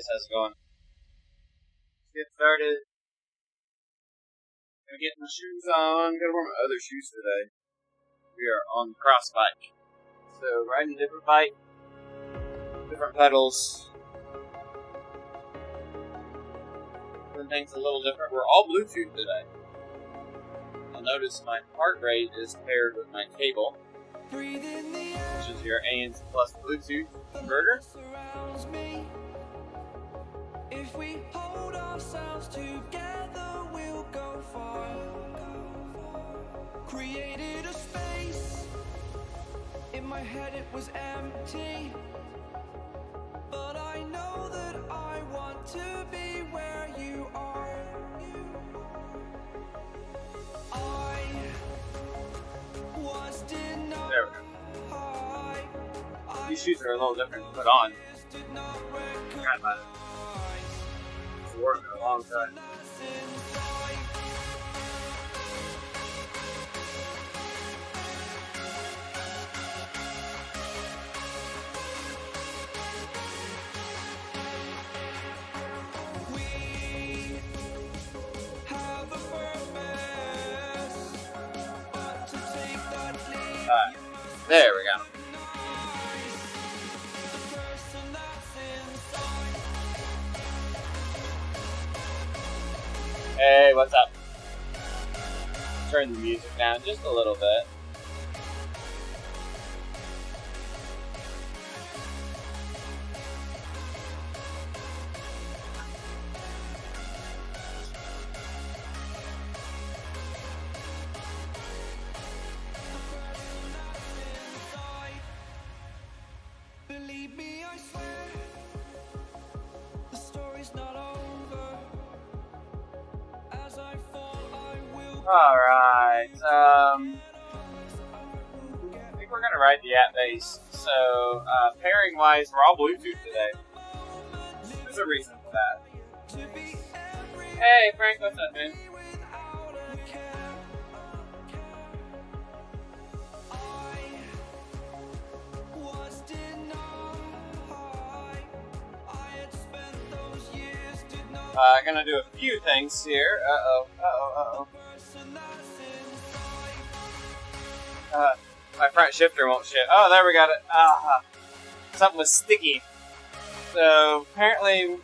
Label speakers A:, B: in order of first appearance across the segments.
A: guys, how's it going? Let's get started. Gonna get my shoes on. Gotta wear my other shoes today. We are on the cross bike. So, riding a different bike, different pedals. Everything's a little different. We're all Bluetooth today. You'll notice my heart rate is paired with my cable, which is your ANC plus Bluetooth converter.
B: If we hold ourselves together, we'll go far. Created a space. In my head it was empty, but I know that I want to be where you are. I was denied.
A: There we go. These shoes are a little different to put on. Forgot about it. It's worn for a long time. There we go. Hey, what's up? Turn the music down just a little bit.
B: Believe me, I swear, the story's not over. As I fall, I will.
A: Alright, I think we're gonna ride the app base. So, pairing wise, we're all Bluetooth today. There's a reason for that. Hey, Frank, what's up, man? I'm gonna do a few things here. My front shifter won't shift. Oh, there we got it. Something was sticky. So, apparently,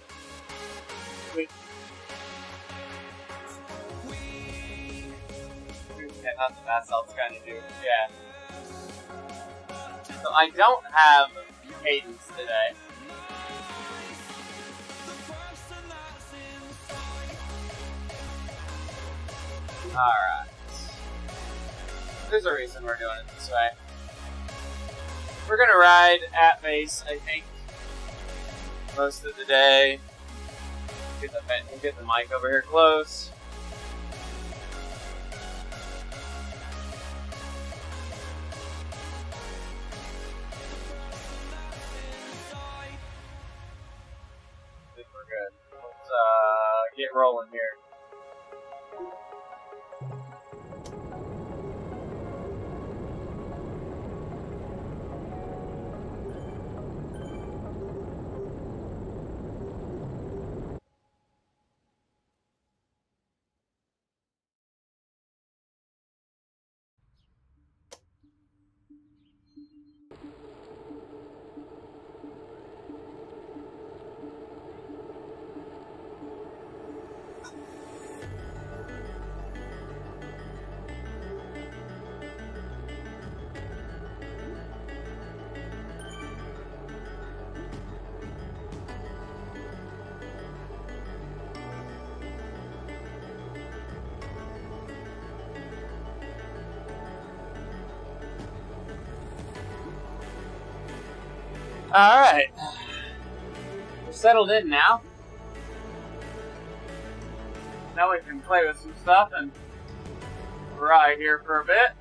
A: not the best else kind of do. Yeah. So, I don't have cadence today. Alright. There's a reason we're doing it this way. We're gonna ride at base, I think, most of the day. Get the mic over here close. I think we're good. Let's get rolling here. Alright. We're settled in now. Now we can play with some stuff and ride here for a bit.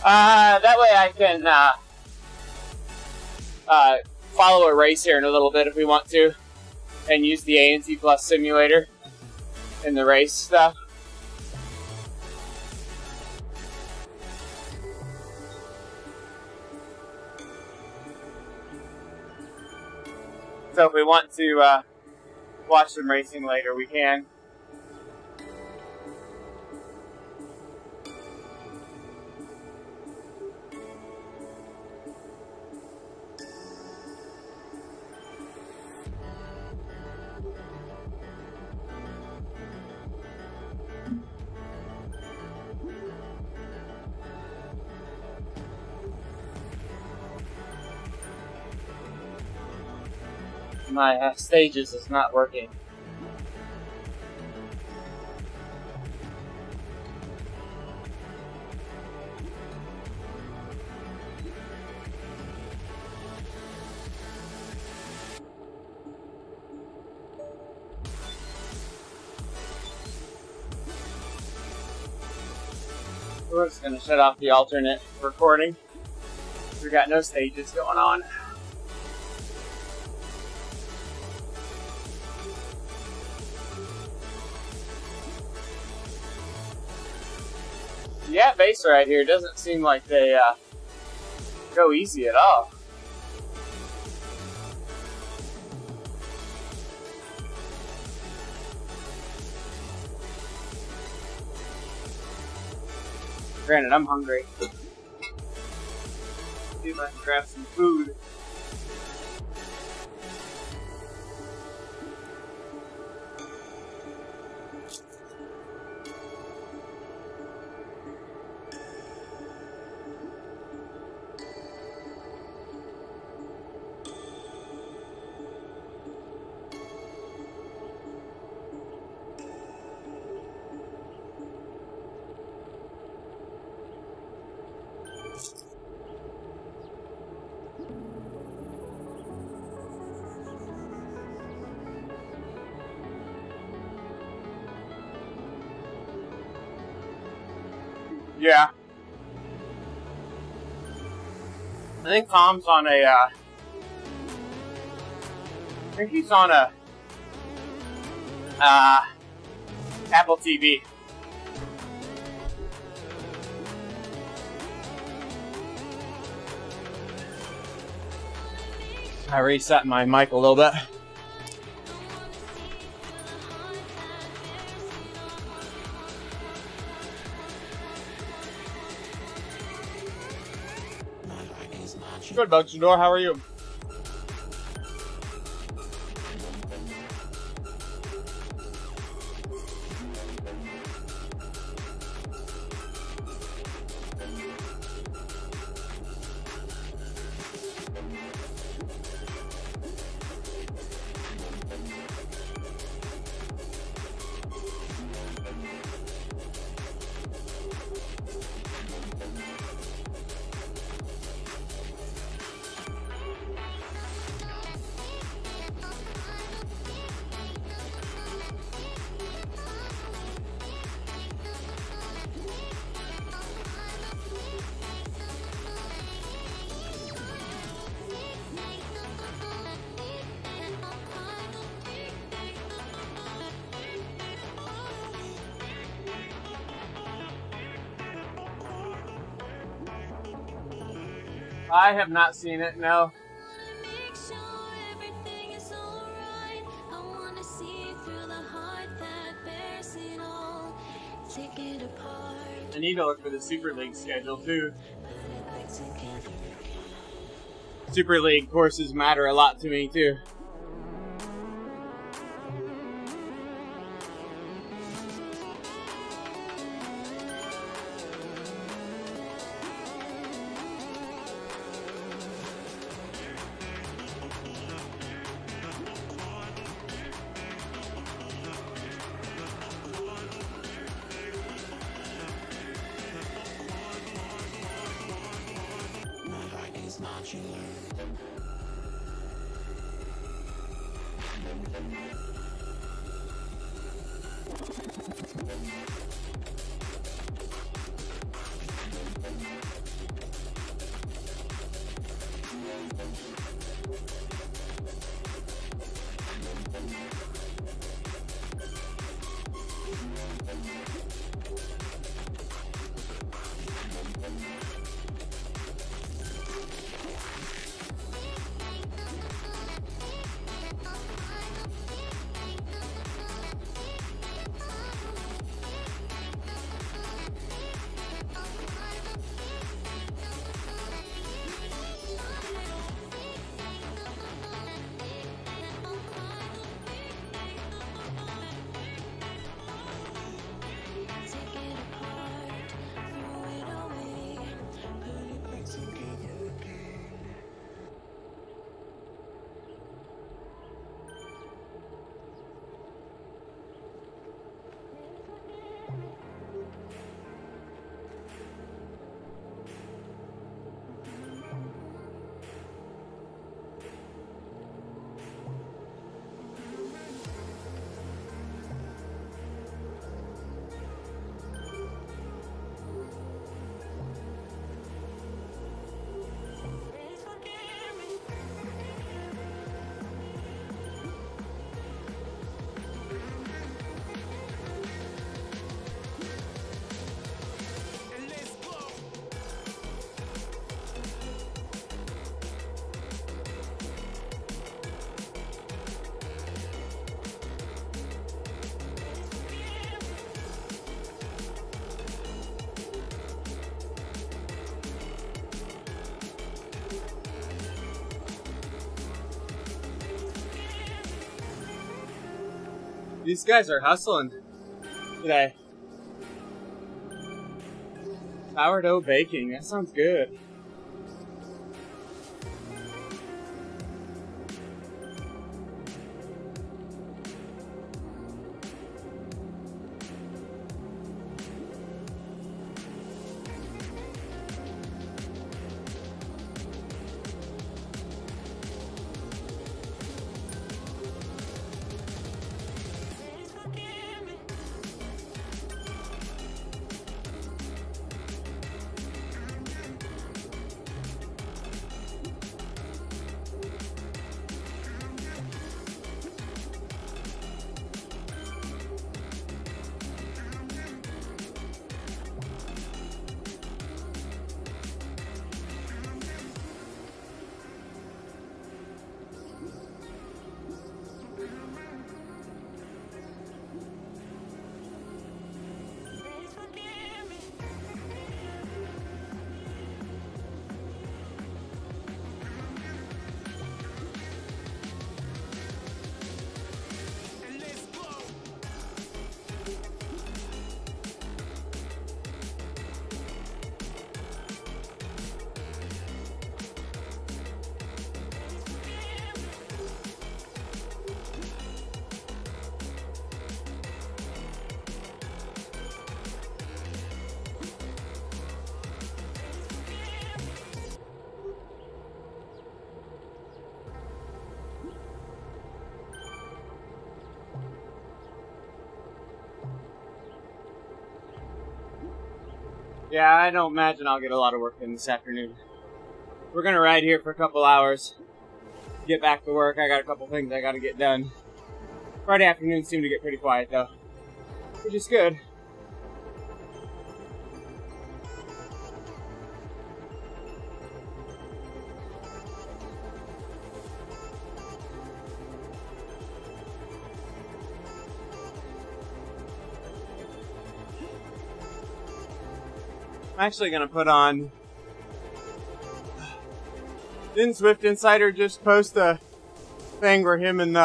A: That way I can follow a race here in a little bit if we want to, and use the A&T Plus simulator in the race stuff. So if we want to watch some racing later, we can. My stages is not working. We're just gonna shut off the alternate recording. We got no stages going on. Yeah, base right here doesn't seem like they go easy at all. Granted, I'm hungry. See if I can grab some food. Yeah. I think Tom's on a, I think he's on a, Apple TV. I reset my mic a little bit. Good, Bugsdor. How are you? I have not seen it, no. I need to look for the Super League schedule too. Super League courses matter a lot to me too. These guys are hustling today. Sourdough baking, that sounds good. Yeah, I don't imagine I'll get a lot of work in this afternoon. We're gonna ride here for a couple hours, get back to work. I got a couple things I gotta get done. Friday afternoons seem to get pretty quiet though, which is good. I'm actually gonna put on. Didn't Swift Insider just post a thing where him and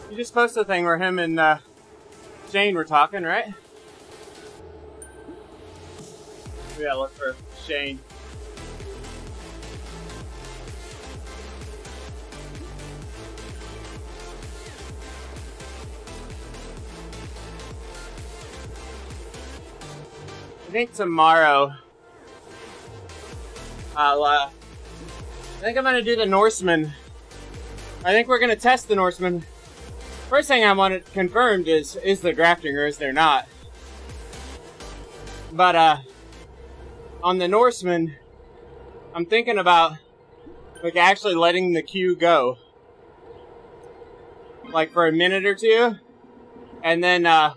A: he just posted a thing where him and Shane were talking, right? We gotta look for Shane. I think tomorrow, I think I'm gonna do the Norseman. I think we're gonna test the Norseman. First thing I want it confirmed is there grafting or is there not? But on the Norseman, I'm thinking about like actually letting the queue go, like for a minute or two, and then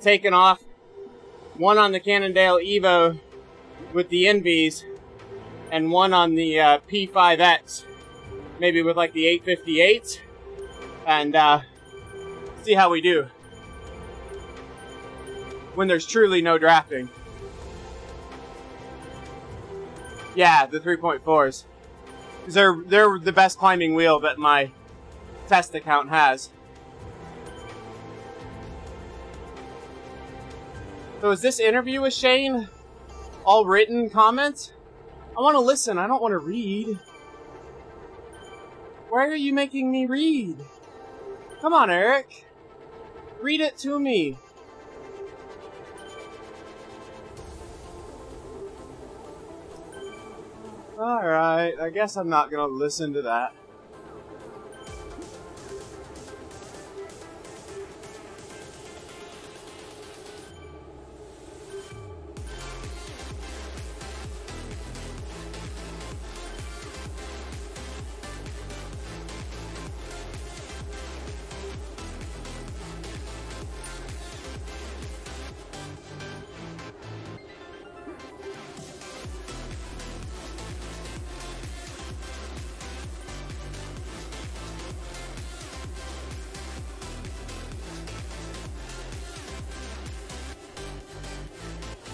A: taking off one on the Cannondale Evo with the Envies, and one on the P5X, maybe with like the 858, and see how we do when there's truly no drafting. Yeah, the 3.4s. They're the best climbing wheel that my test account has. So is this interview with Shane all written comments? I want to listen, I don't want to read. Why are you making me read? Come on, Eric. Read it to me. Alright, I guess I'm not gonna listen to that.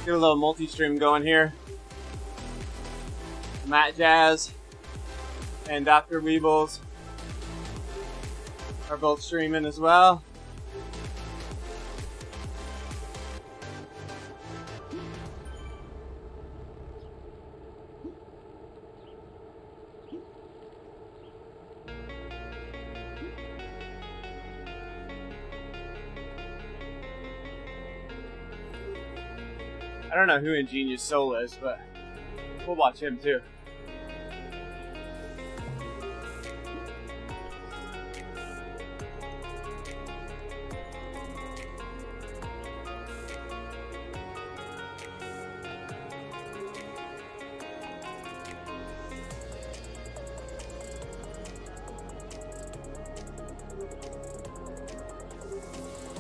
A: Get a little multi-stream going here. Matt Jazz and Dr. Weebles are both streaming as well. I don't know who Ingenious Soul is, but we'll watch him too.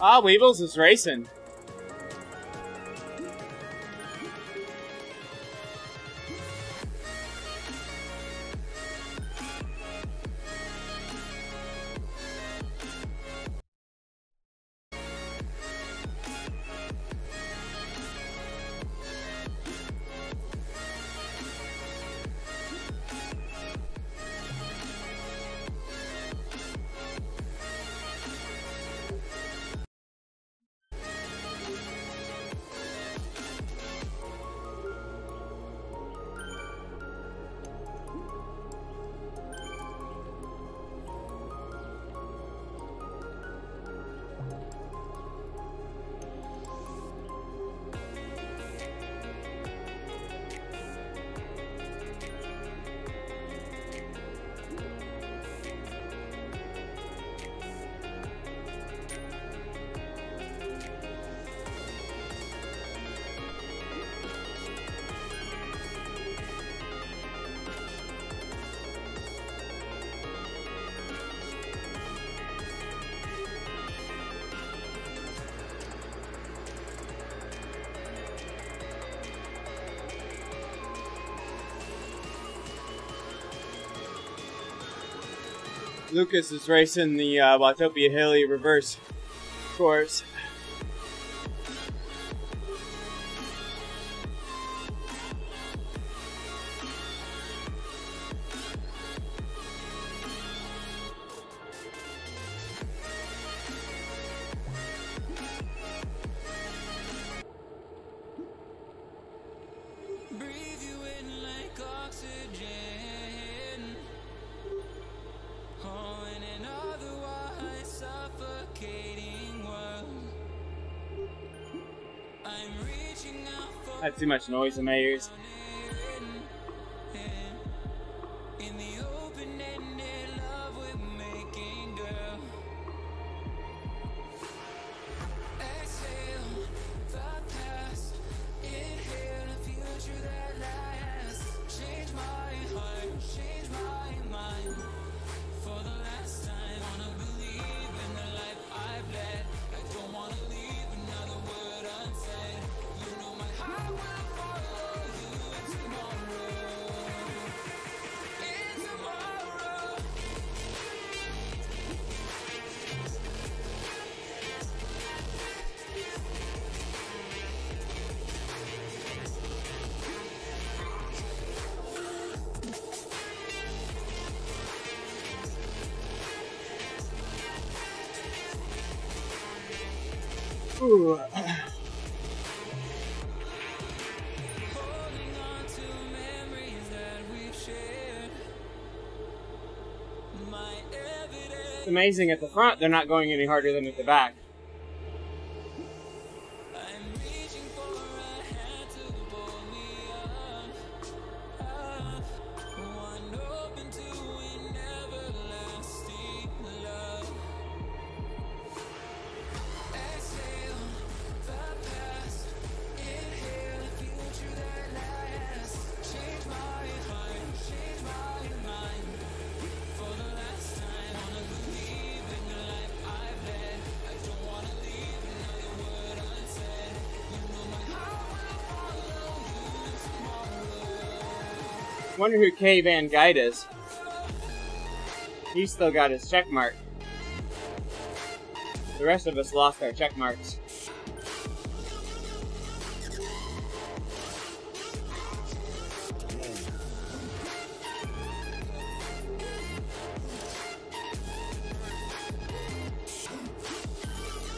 A: Ah, Weebles is racing. Lucas is racing the Watopia Hilly reverse course.
B: Breathe you in like oxygen. Oh, in an otherwise suffocating world. I'm reaching out for
A: Had too much noise in my ears.
B: in the open-ended love we're making, girl. Exhale the past.
A: Ooh. It's amazing at the front, they're not going any harder than at the back. Wonder who K. Van Guide is. He's still got his check mark. The rest of us lost our check marks.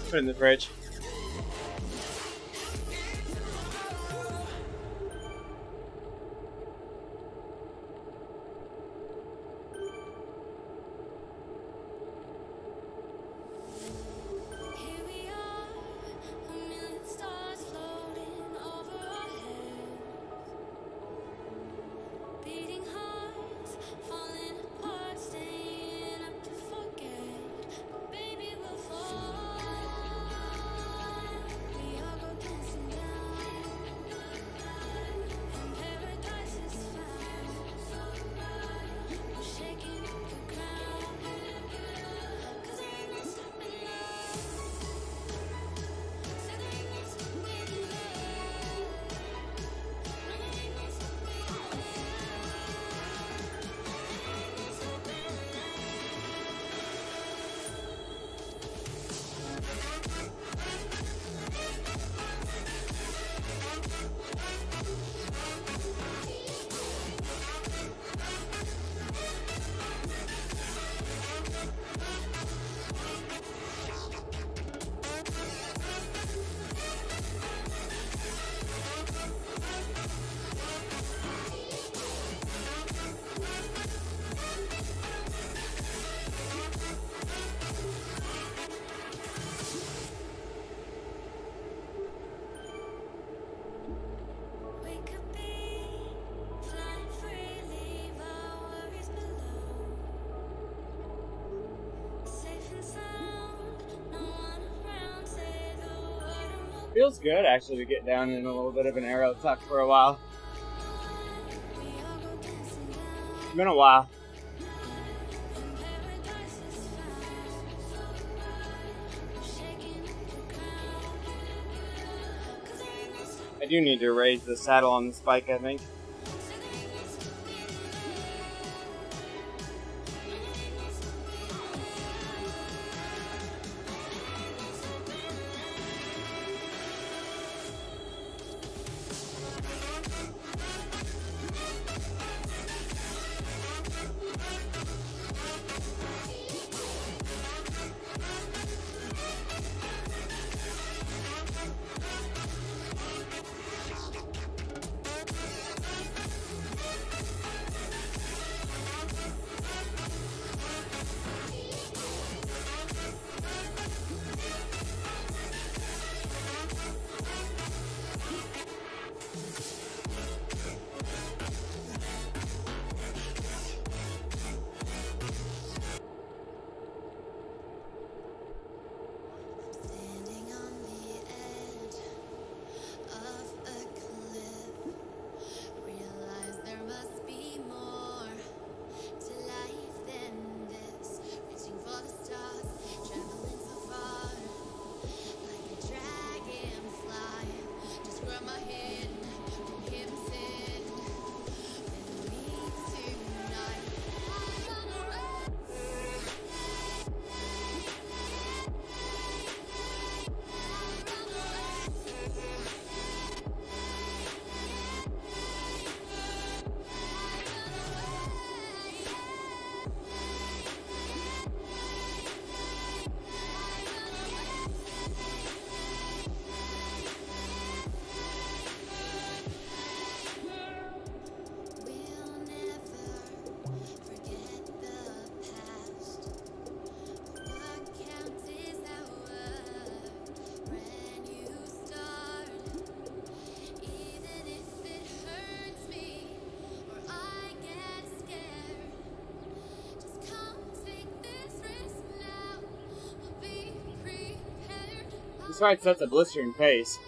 A: Put it in the fridge. Feels good actually to get down in a little bit of an aero tuck for a while. It's been a while. I do need to raise the saddle on this bike, I think. This fight sets a blistering pace.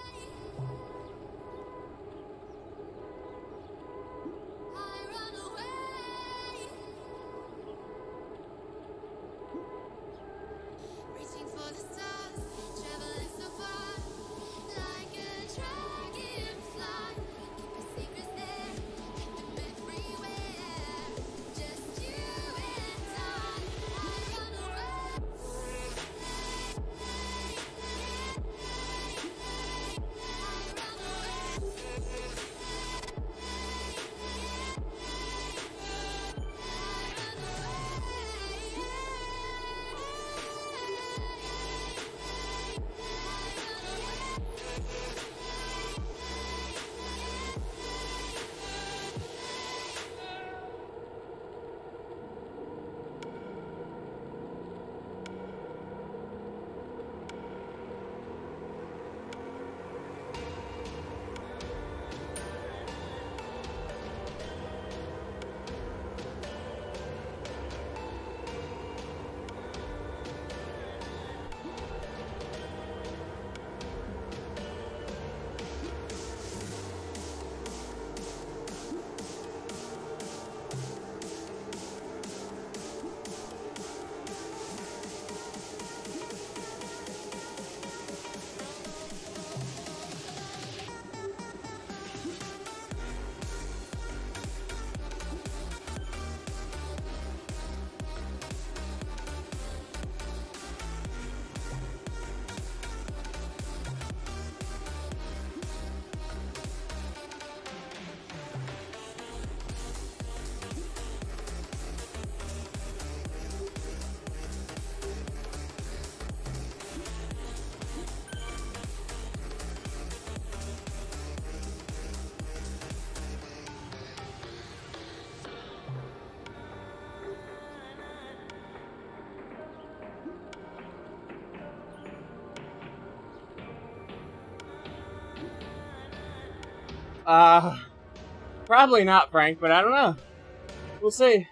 A: Probably not, Frank, but I don't know. We'll see.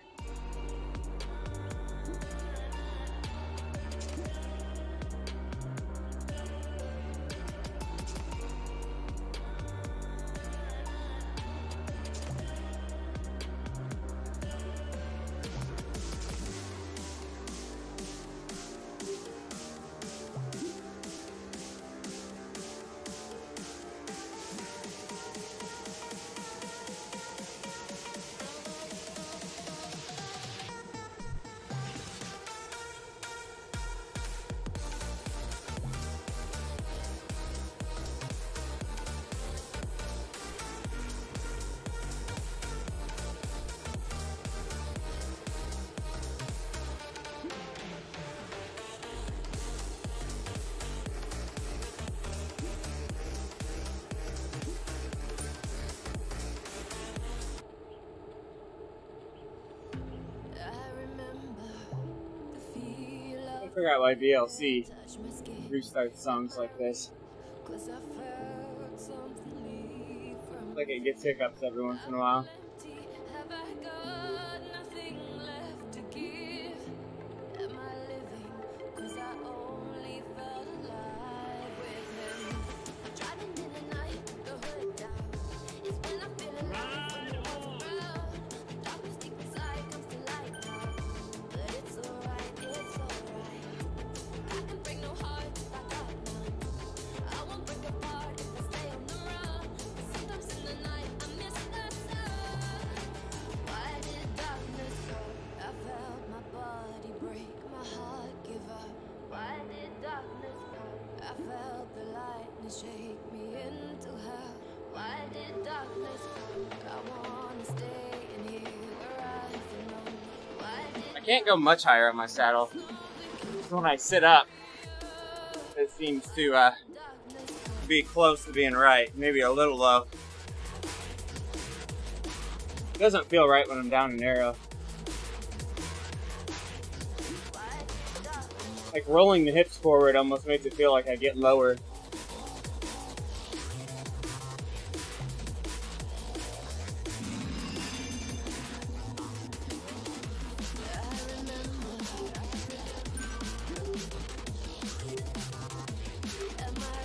A: I forgot why VLC restarts songs like this. Like it gets hiccups every once in a while.
B: Shake me into hell. Why did darkness come? I wanna stay in here where I belong. Why did
A: I can't go much higher on my saddle. When I sit up, it seems to be close to being right. Maybe a little low. It doesn't feel right when I'm down and narrow. Like rolling the hips forward almost makes it feel like I get lower.
B: am I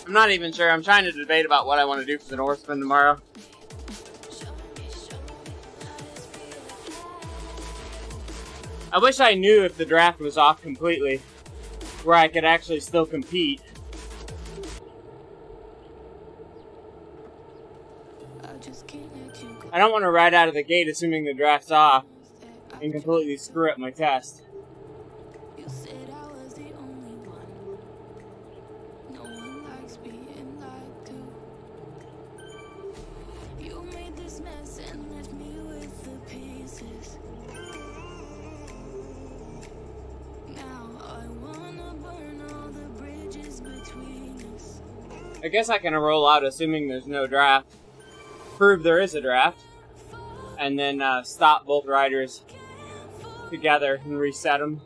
A: I'm not even sure. I'm trying to debate about what I want to do for the Norseman tomorrow. I wish I knew if the draft was off completely, where I could actually still compete. I don't want to ride out of the gate assuming the draft's off and completely screw up my test. I guess I can roll out assuming there's no draft, prove there is a draft, and then stop both riders together and reset them.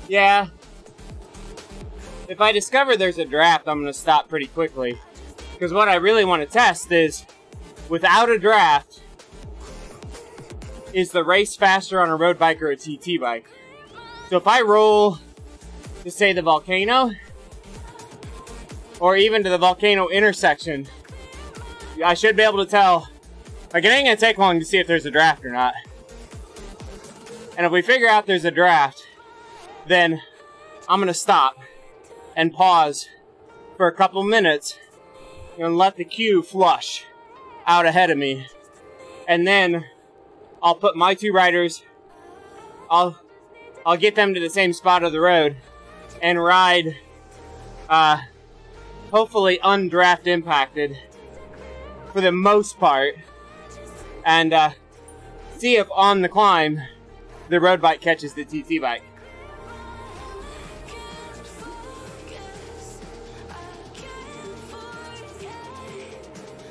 A: Yeah. If I discover there's a draft, I'm going to stop pretty quickly. Because what I really want to test is, without a draft, is the race faster on a road bike or a TT bike? So if I roll to, say, the volcano, or even to the volcano intersection, I should be able to tell, like, it ain't going to take long to see if there's a draft or not. And if we figure out there's a draft, then I'm going to stop and pause for a couple minutes and let the queue flush out ahead of me. And then I'll put my two riders, I'll get them to the same spot of the road and ride, hopefully undraft impacted for the most part, and see if on the climb the road bike catches the TT bike.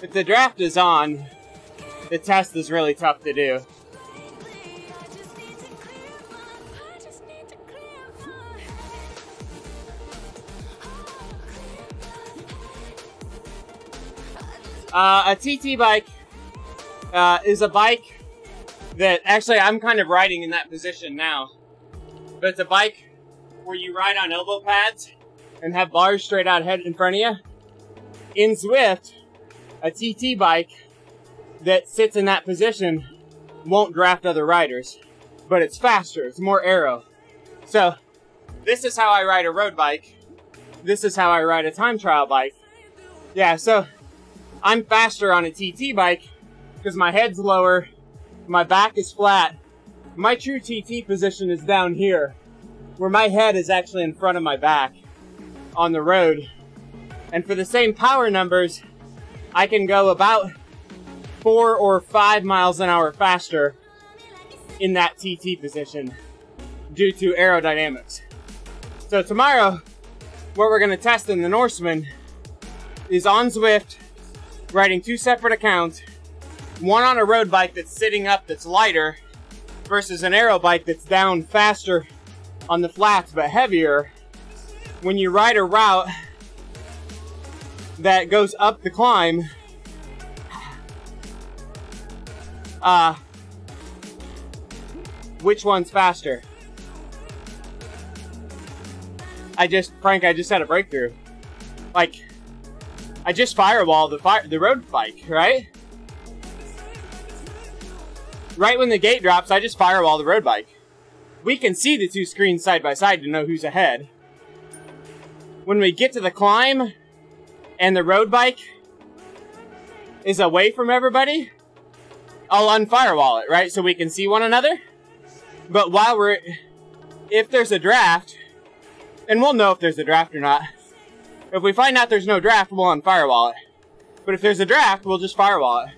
A: If the draft is on, the test is really tough to do. A TT bike is a bike that, actually, I'm kind of riding in that position now. But it's a bike where you ride on elbow pads and have bars straight out ahead in front of you. In Zwift, a TT bike that sits in that position won't draft other riders, but it's faster, it's more aero. So, this is how I ride a road bike. This is how I ride a time trial bike. Yeah, so I'm faster on a TT bike because my head's lower, my back is flat. My true TT position is down here, where my head is actually in front of my back on the road. And for the same power numbers, I can go about 4 or 5 miles an hour faster in that TT position due to aerodynamics. So tomorrow, what we're going to test in the Norseman is on Zwift, riding 2 separate accounts, one on a road bike that's sitting up that's lighter versus an aero bike that's down faster on the flats but heavier. When you ride a route that goes up the climb, which one's faster? Frank, I just had a breakthrough. Like, I just firewalled the road bike, right? right when the gate drops, I just firewall the road bike. We can see the two screens side by side to know who's ahead. When we get to the climb and the road bike is away from everybody, I'll unfirewall it, right? So we can see one another. But while if there's a draft, and we'll know if there's a draft or not. If we find out there's no draft, we'll unfirewall it. But if there's a draft, we'll just firewall it.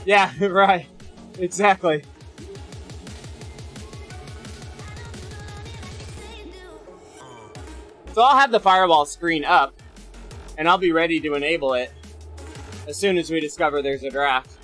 A: Yeah, right. Exactly. So I'll have the firewall screen up, and I'll be ready to enable it as soon as we discover there's a draft.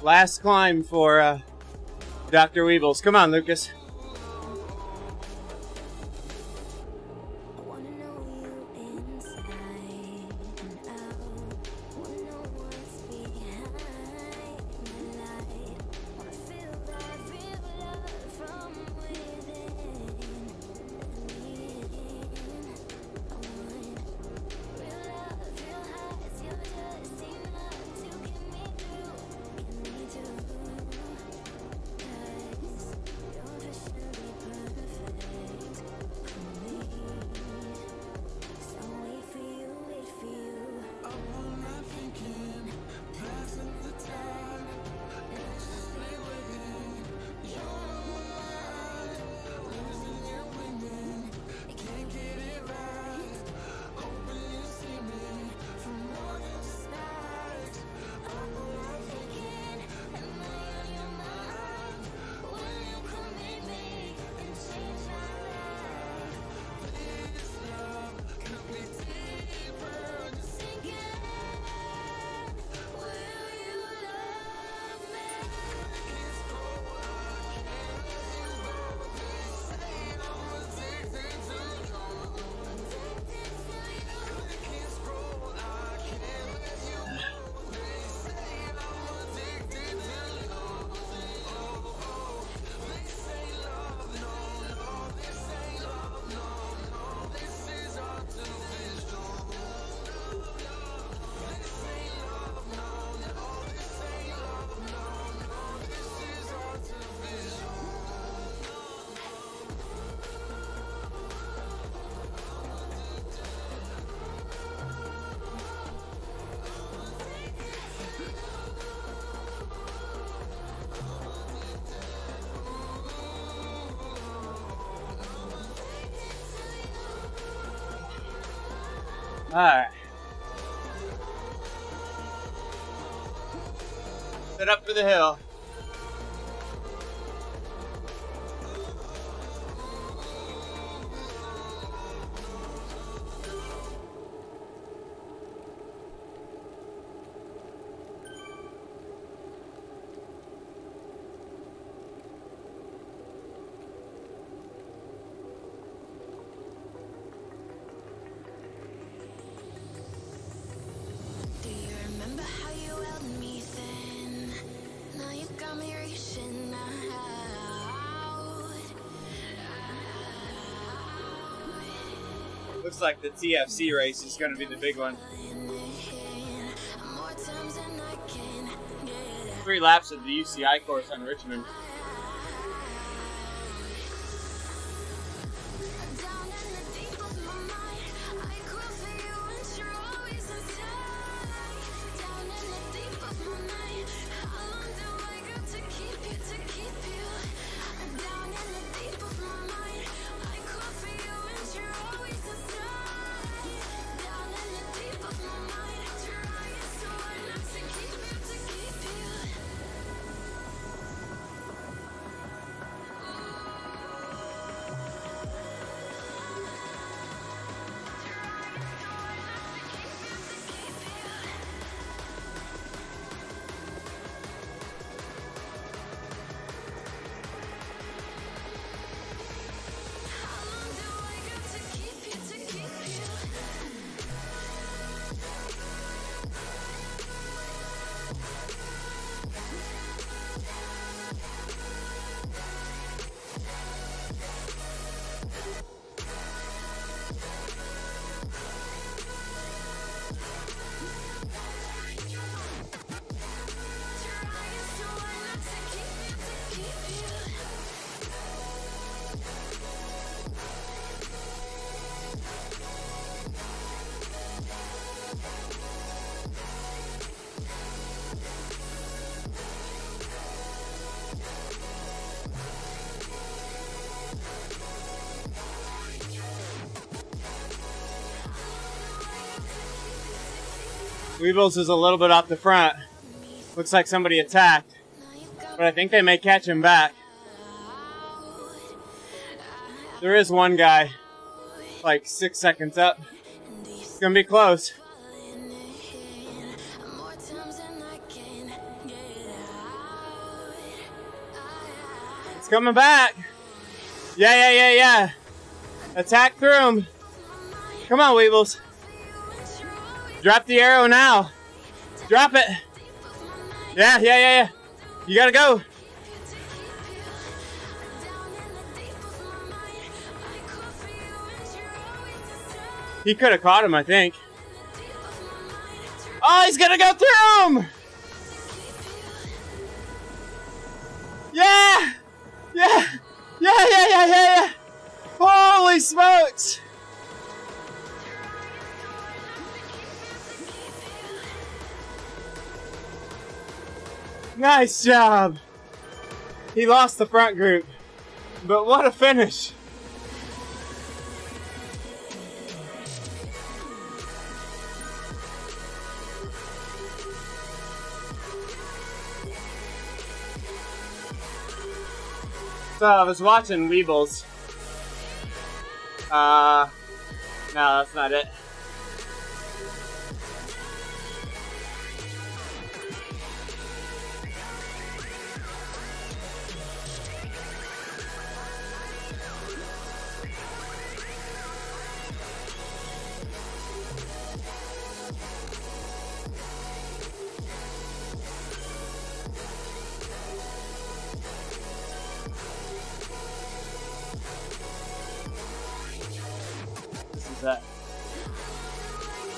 A: Last climb for Dr. Weebles. Come on, Lucas. Alright. Set up for the hill. Looks like the TFC race is going to be the big one. 3 laps of the UCI course on Richmond. Weebles is a little bit off the front. Looks like somebody attacked. But I think they may catch him back. There is one guy, like 6 seconds up. It's gonna be close. It's coming back. Yeah. Attack through him. Come on, Weebles. Drop the arrow now. Drop it. Yeah. You gotta go. He could have caught him, I think. Oh, he's gonna go through him. Yeah. Holy smokes. Nice job. He lost the front group, but what a finish. So I was watching Weebles. No, that's not it.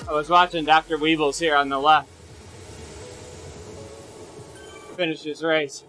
A: I was watching Dr. Weebles here on the left finish his race.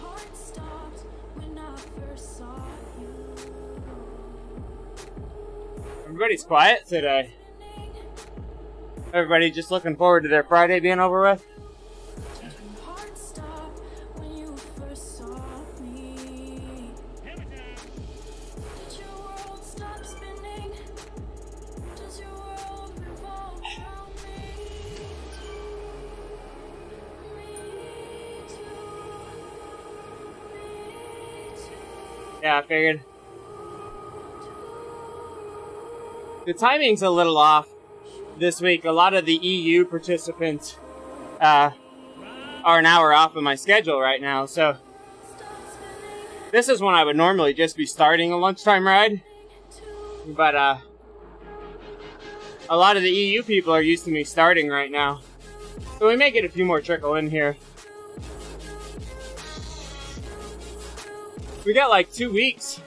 B: Heart stopped when I first saw you.
A: Everybody's quiet today. Everybody just looking forward to their Friday being over with.
B: Heart stopped when you first saw me. Did your world stop spinning? Does your world revolve around me? Me too. Me too.
A: Yeah, I figured. The timing's a little off this week. A lot of the EU participants are an hour off of my schedule right now, so this is when I would normally just be starting a lunchtime ride, but a lot of the EU people are used to me starting right now, so we may get a few more trickle in here. We got like 2 weeks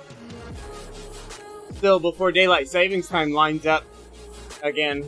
A: still before daylight savings time lines up again.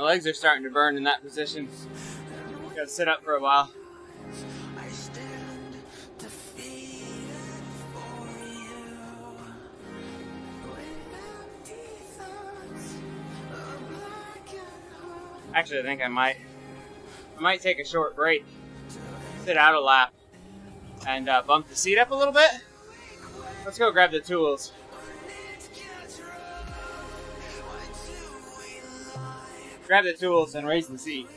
A: My legs are starting to burn in that position. Gotta sit up for a while.
B: I stand defeated for you. With empty thoughts, a blackened heart.
A: Actually, I think I might take a short break, sit out a lap, and bump the seat up a little bit. Let's go grab the tools. Grab the tools and raise the seat.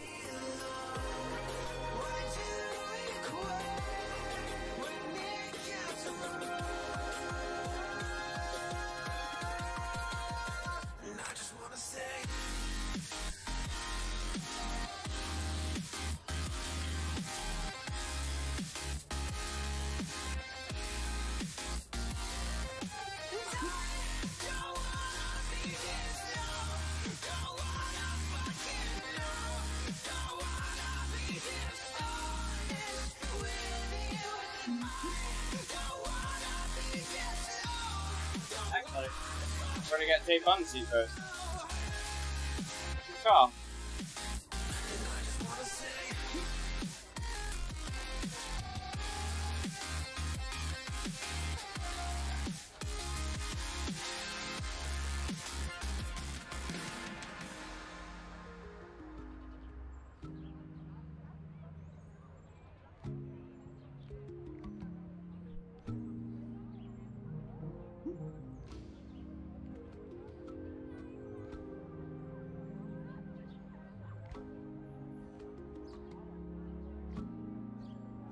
A: Actually, I've already got tape on the seat post. Good call.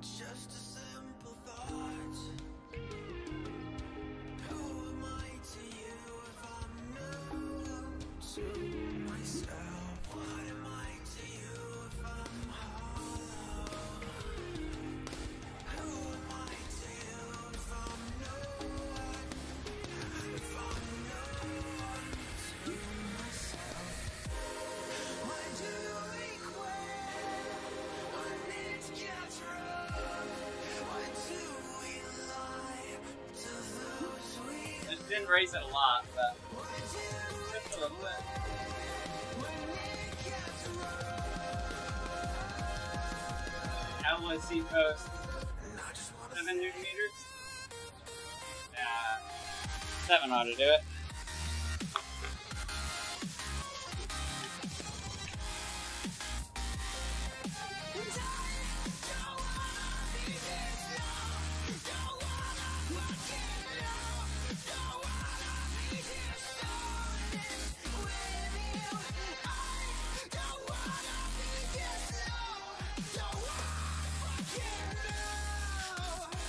B: Just a simple thought. Who am I to you if I'm new to myself? What am I to you if I'm hollow? Who am I to you if I'm no one? If I'm no one to myself? Why do we quit when it gets rough? Why do we lie to those we
A: I didn't raise it a lot, but just a little bit. Outlet seat post, 7 Newton meters. Yeah, 7 ought to do it.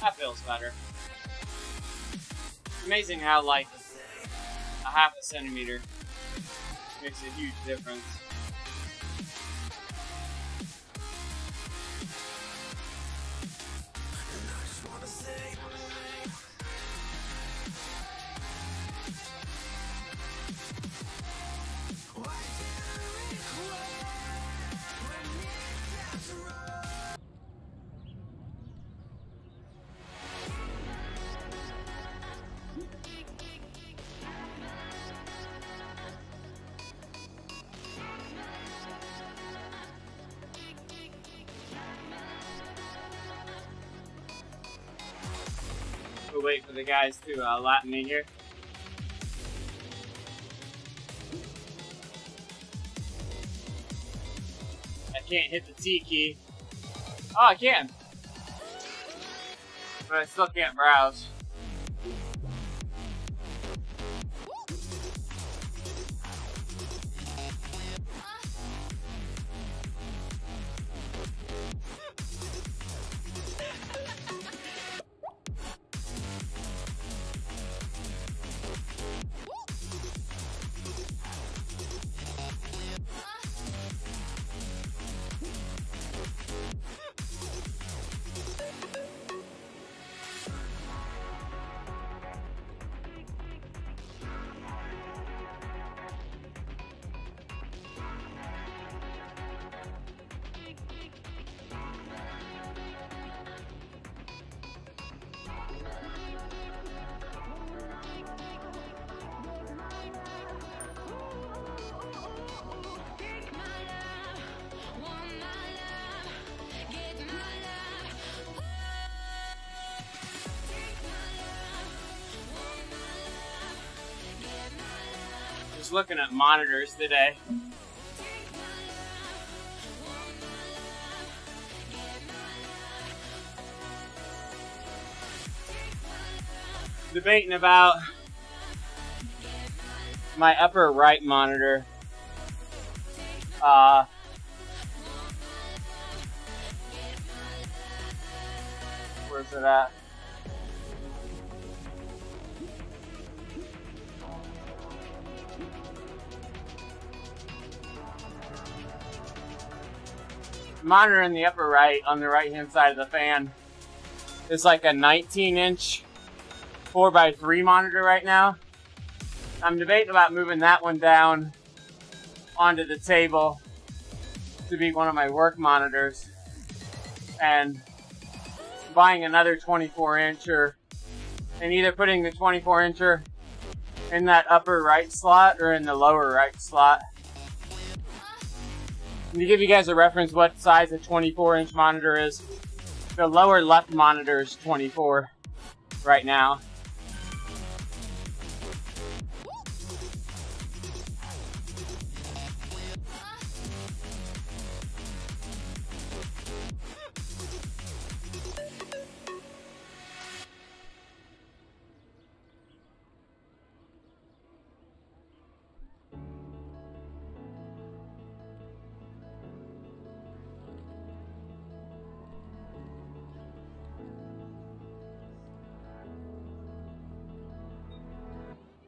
A: That feels better. Amazing how, like, a half a centimeter makes a huge difference. We'll wait for the guys to lap me here. I can't hit the T key. Oh, I can! But I still can't browse. just looking at monitors today. Debating about my upper right monitor. Where's it at? Monitor in the upper right, on the right hand side of the fan, is like a 19-inch 4x3 monitor right now. I'm debating about moving that one down onto the table to be one of my work monitors and buying another 24-incher and either putting the 24-incher in that upper right slot or in the lower right slot. And to give you guys a reference what size a 24-inch monitor is, the lower left monitor is 24 right now.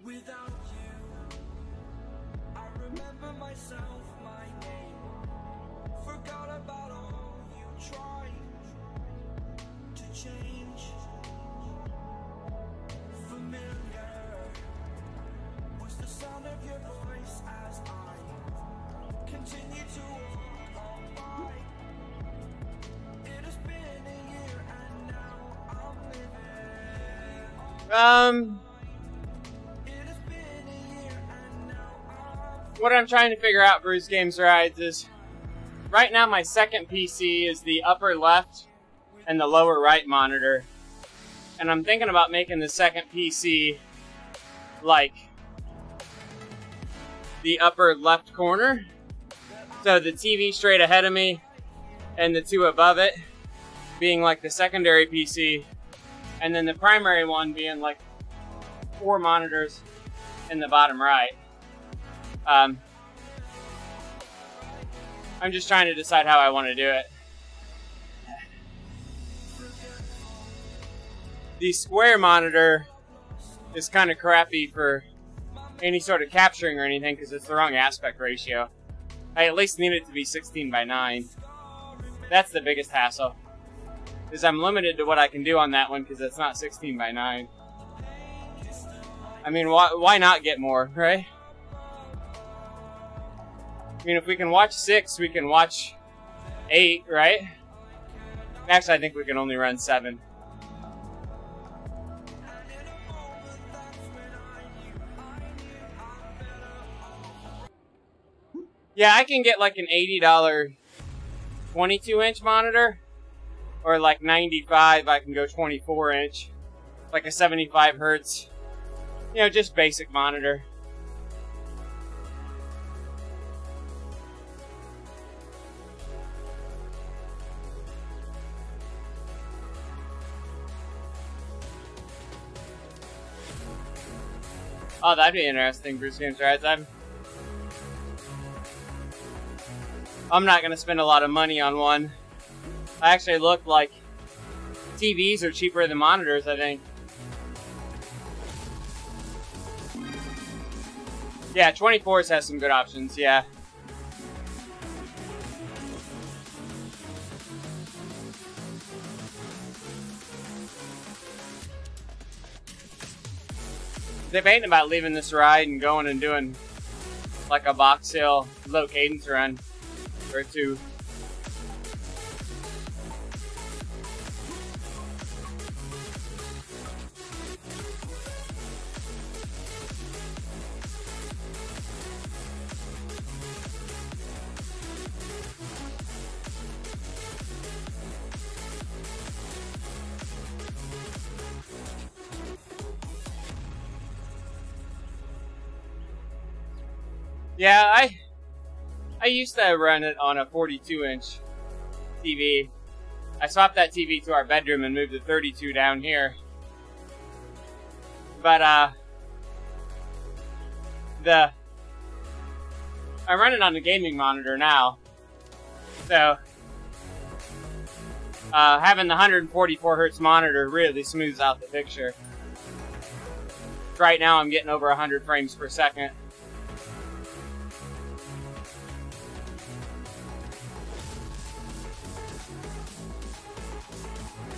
B: Without you, I remember myself, my name. Forgot about all you tried to change. Familiar was the sound of your voice as I continue to walk on by. It has been a year and now I'm living.
A: What I'm trying to figure out, Bruce Games Rides, is right now my second PC is the upper left and the lower right monitor. And I'm thinking about making the second PC like the upper left corner. So the TV straight ahead of me and the two above it being like the secondary PC. And then the primary one being like 4 monitors in the bottom right. I'm just trying to decide how I want to do it. The square monitor is kind of crappy for any sort of capturing or anything because it's the wrong aspect ratio. I at least need it to be 16:9. That's the biggest hassle, is I'm limited to what I can do on that one because it's not 16:9. I mean, why not get more, right? I mean, if we can watch 6, we can watch 8, right? Actually, I think we can only run 7. Yeah, I can get like an $80 22-inch monitor, or like $95 I can go 24-inch, like a 75 hertz, you know, just basic monitor. Oh, that'd be interesting, Bruce Games Rides. I'm not gonna spend a lot of money on one. I actually look like TVs are cheaper than monitors, I think. Yeah, 24s has some good options, yeah. Debating about leaving this ride and going and doing like a Box Hill low cadence run or 2. Yeah, I used to run it on a 42-inch TV. I swapped that TV to our bedroom and moved the 32 down here. But I run it on the gaming monitor now. So having the 144 hertz monitor really smooths out the picture. Right now I'm getting over 100 frames per second.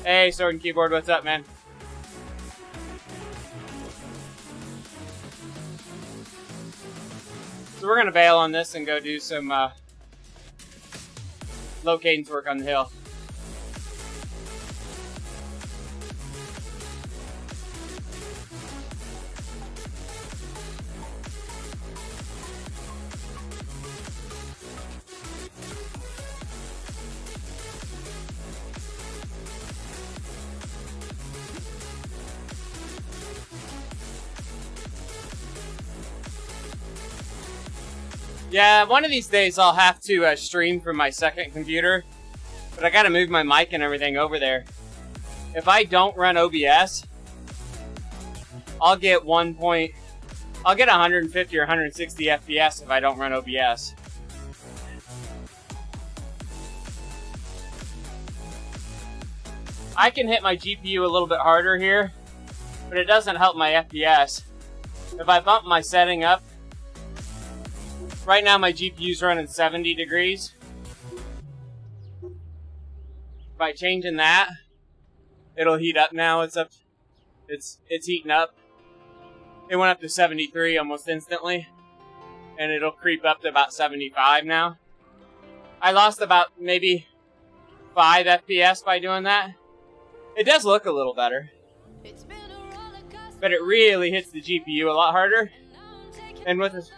A: Hey, Sword and Keyboard, what's up, man? So we're gonna bail on this and go do some low cadence work on the hill. Yeah, one of these days I'll have to stream from my second computer, but I gotta move my mic and everything over there. If I don't run OBS, I'll get 150 or 160 FPS if I don't run OBS. I can hit my GPU a little bit harder here, but it doesn't help my FPS. If I bump my setting up, right now my GPU's running 70 degrees. By changing that, it'll heat up now. It's heating up. It went up to 73 almost instantly, and it'll creep up to about 75 now. I lost about maybe 5 FPS by doing that. It does look a little better, but it really hits the GPU a lot harder. And with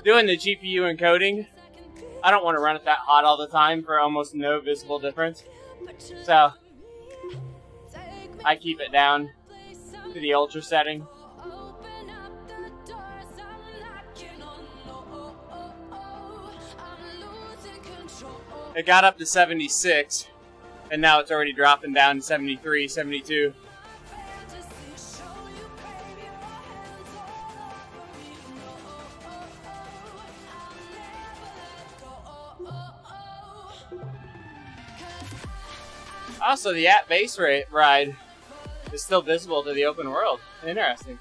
A: doing the GPU encoding, I don't want to run it that hot all the time for almost no visible difference. So I keep it down to the ultra setting. It got up to 76, and now it's already dropping down to 73, 72. Also, the at base ride is still visible to the open world. Interesting.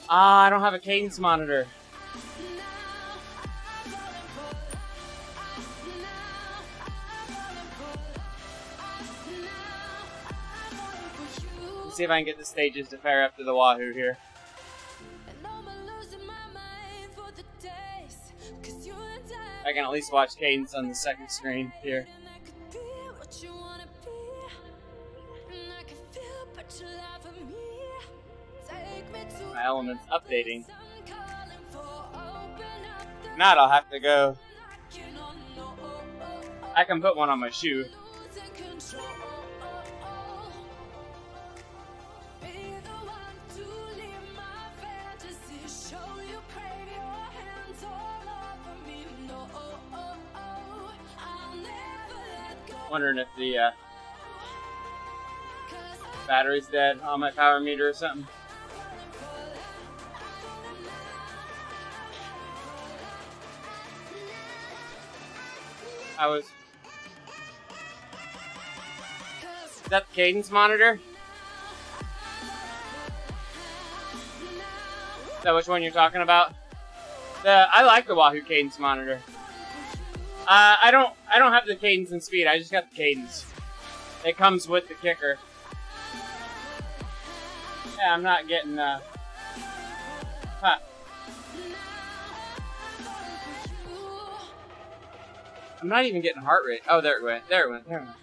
A: I don't have a cadence monitor. Let's see if I can get the stages to pair up to the Wahoo here. I can at least watch cadence on the second screen here. My element's updating. If not, I'll have to go. I can put one on my shoe. Wondering if the battery's dead on my power meter or something. Is that the cadence monitor? Is that which one you're talking about? I like the Wahoo cadence monitor. I don't have the cadence and speed. I just got the cadence. It comes with the kicker. Yeah, I'm not getting huh. I'm not even getting heart rate. Oh, there it went. There it went. There it went.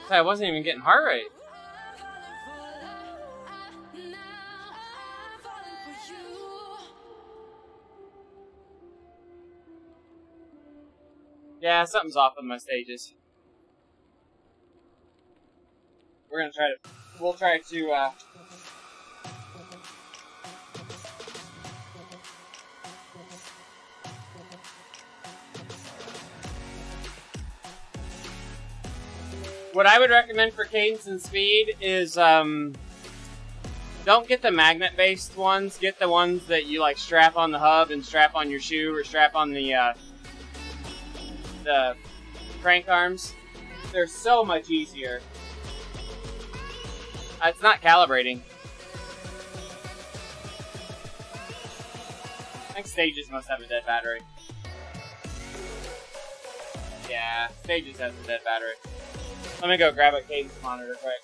A: So I wasn't even getting heart rate. Yeah, something's off with my stages. We're gonna try to. We'll try to. What I would recommend for cadence and speed is don't get the magnet-based ones. Get the ones that you like strap on the hub and strap on your shoe or strap on the crank arms. They're so much easier. It's not calibrating. I think Stages must have a dead battery. Yeah, Stages has a dead battery. Let me go grab a cadence monitor quick.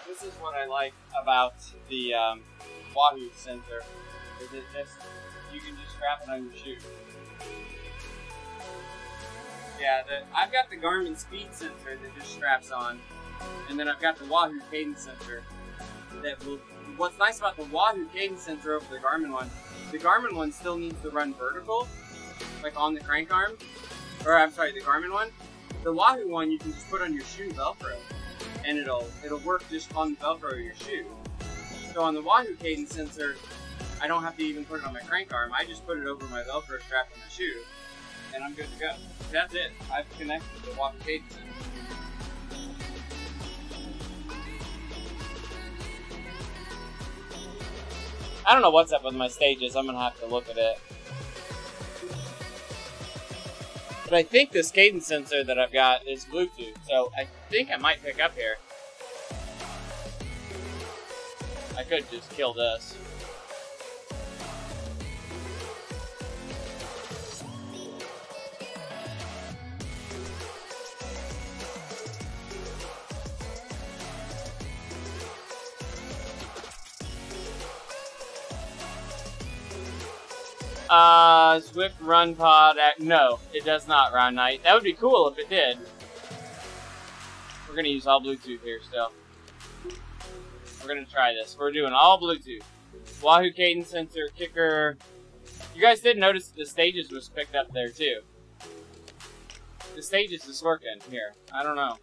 A: This is what I like about the Wahoo sensor. Is it just you can just strap it on your shoe. Yeah, I've got the Garmin speed sensor that just straps on, and then I've got the Wahoo cadence sensor that will. What's nice about the Wahoo cadence sensor over the Garmin one still needs to run vertical, like on the crank arm, or I'm sorry, the Garmin one. The Wahoo one you can just put on your shoe Velcro, and it'll work just on the Velcro of your shoe. So on the Wahoo cadence sensor, I don't have to even put it on my crank arm. I just put it over my Velcro strap on my shoe, and I'm good to go. That's it. I've connected the Wahoo cadence sensor. I don't know what's up with my Stages. I'm gonna have to look at it. But I think this cadence sensor that I've got is Bluetooth, so I think I might pick up here. I could just kill this. Swift Run Pod. No, it does not, Round Knight. That would be cool if it did. We're gonna use all Bluetooth here still. We're gonna try this. We're doing all Bluetooth. Wahoo cadence sensor, kicker. You guys did notice the Stages was picked up there too. The Stages is working here. I don't know.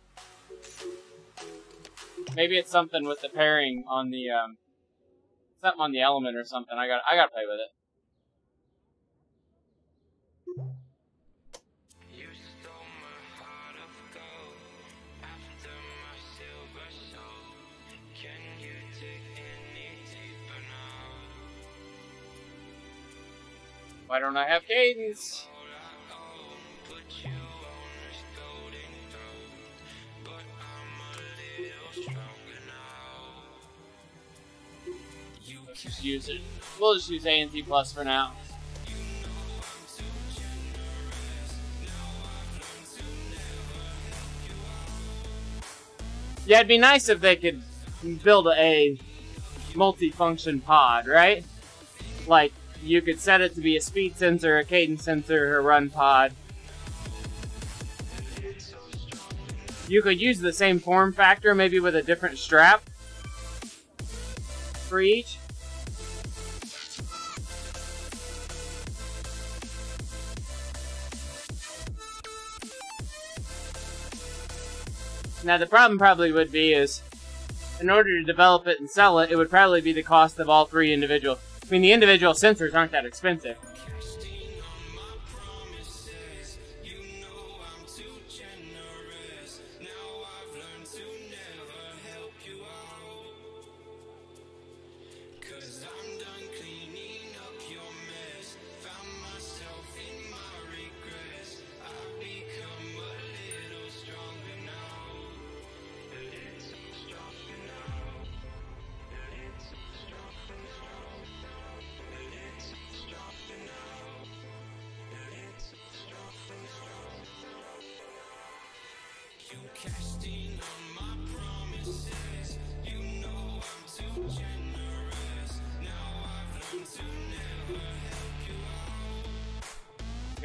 A: Maybe it's something with the pairing on the something on the element or something. I gotta play with it. Why don't I have cadence? Let's just use it. We'll just use A&T Plus for now. Yeah, it'd be nice if they could build a multi-function pod, right? Like, you could set it to be a speed sensor, a cadence sensor, a run pod. You could use the same form factor, maybe with a different strap for each. Now the problem probably would be is, in order to develop it and sell it, it would probably be the cost of all three individual. I mean, the individual sensors aren't that expensive.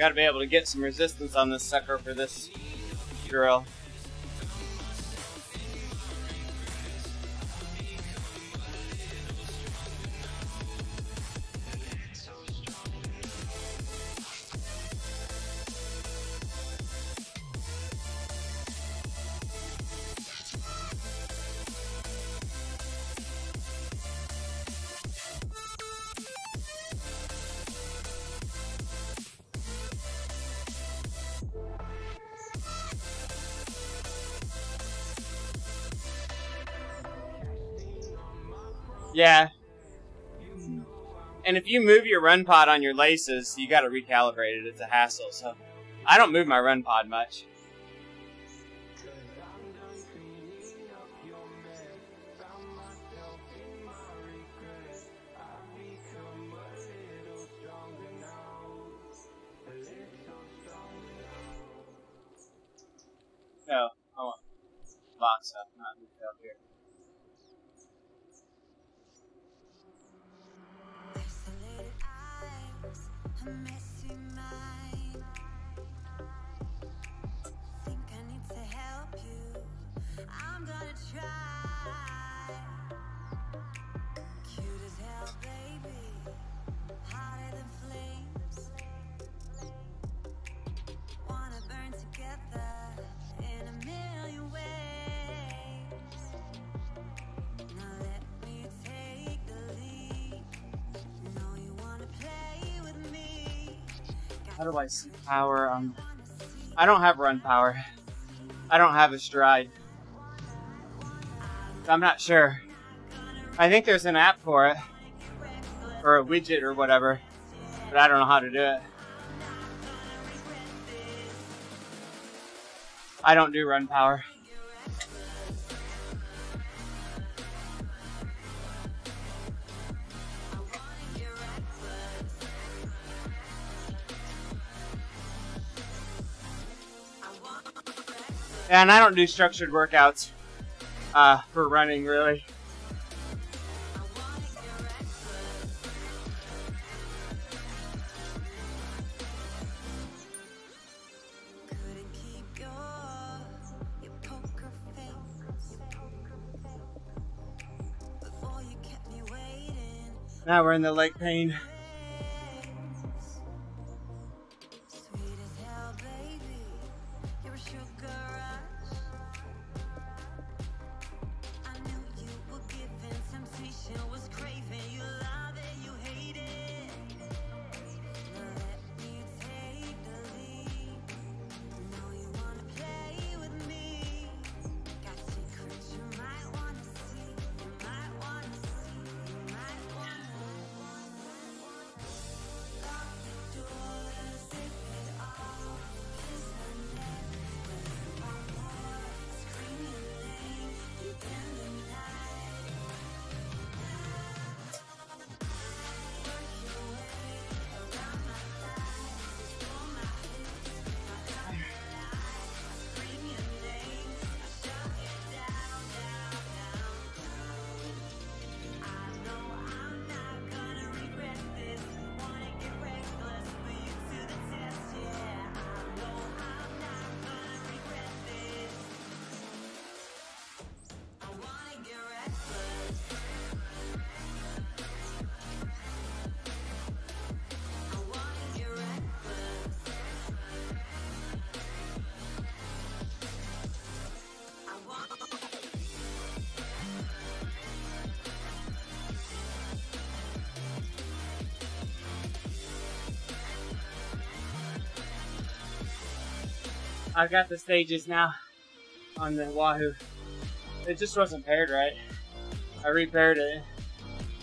A: Gotta be able to get some resistance on this sucker for this drill. Yeah. And if you move your run pod on your laces, you gotta recalibrate it. It's a hassle, so I don't move my run pod much. No, I want box up, not move up here.
B: A messy mind. Think I need to help you. I'm gonna try. Cute as hell, baby. Hotter than flames. Wanna burn together in a million ways. Now let me take the lead. Know you wanna play with me.
A: How do I see power on... I don't have run power. I don't have a stride. I'm not sure. I think there's an app for it. Or a widget or whatever. But I don't know how to do it. I don't do run power. Yeah, and I don't do structured workouts for running, really.
B: Couldn't keep your poker face before you kept me waiting.
A: Now we're in the Lake Payne.
B: Sweet as hell, baby. You're a sugar rush. I knew you were giving temptation was craving. You love it, you hate it. Now let me take the lead. Know you wanna play with me. Got secrets you might wanna see. You might wanna see. You might wanna. Lock the doors, zip it off. Kiss her neck when you want more. Scream your name deep in the night. Work your way around my thighs, explore my hips, my butterflies. Scream your name, I shut it down, down, down, down. I know I'm not gonna regret this. Wanna get reckless, put you to the test, yeah. I know I'm not gonna regret this. I wanna get reckless. I wanna get reckless. I want.
A: I got the stages now on the Wahoo. It just wasn't paired right. I repaired it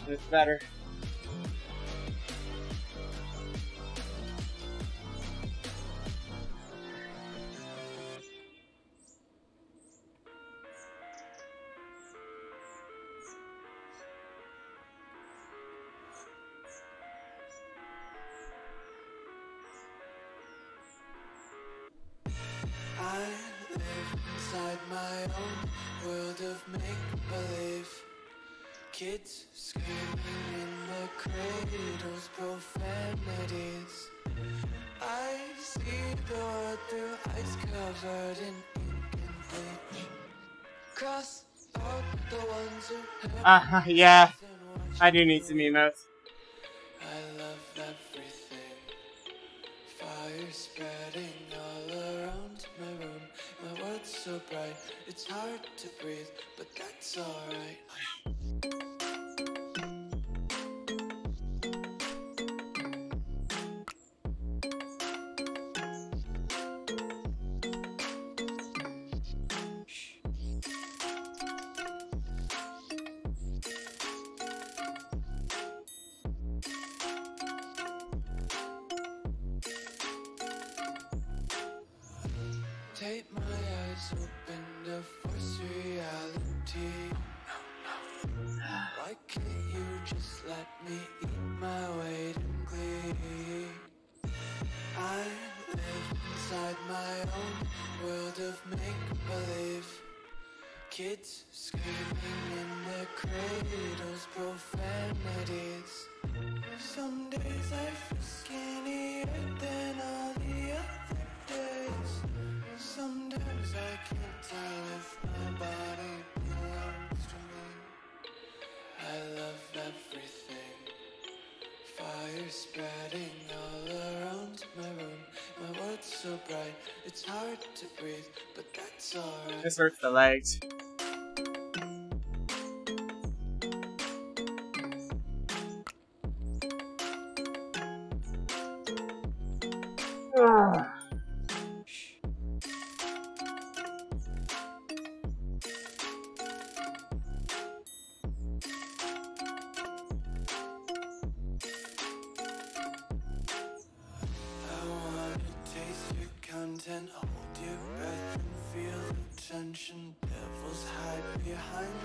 A: and it's better.
B: I live inside my own world of make-believe. Kids screaming in the the cradle's profanities. I see the world through ice covered in ink and bleach. Cross out the ones who hurt
A: Yeah,
B: and watch
A: I do need some emotes.
B: I love everything. Fire spreading all around my room. My world's so bright, it's hard to breathe, but that's alright. Take my eyes open to force reality. Why can't you just let me eat my weight in glee? I live inside my own world of make-believe. Kids screaming in their cradles, profanities. Some days I feel skinnier than all the other days. Sometimes I can't tell if my body belongs to me. I love everything. Fire spreading all around my room. My world's so bright, it's hard to breathe, but that's alright.
A: This hurts the legs.
B: Content, hold your breath and feel the tension. Devils hide behind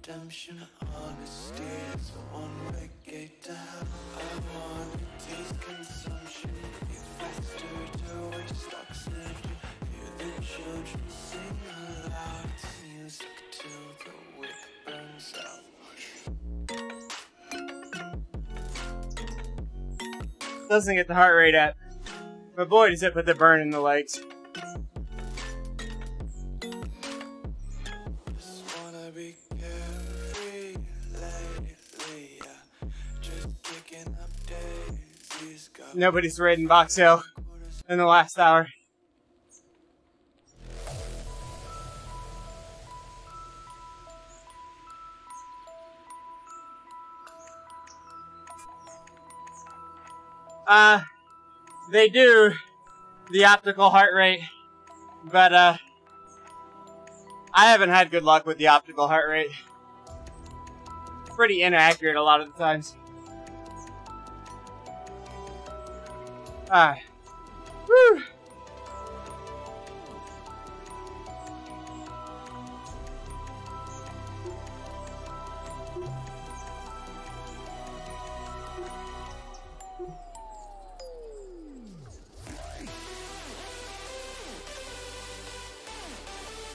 B: redemption. Honesty is a one-way gate to hell. I want to taste consumption. Breathe faster to waste oxygen. Hear the children sing aloud. It's music till the wick burns out.
A: Doesn't get the heart rate up. But boy, does it put the burn in the legs.
B: Just wanna be carefree lately, yeah. Just kicking up daisies.
A: Nobody's raiding Box Hill in the last hour. They do the optical heart rate, but I haven't had good luck with the optical heart rate. It's pretty inaccurate a lot of the times. Whew.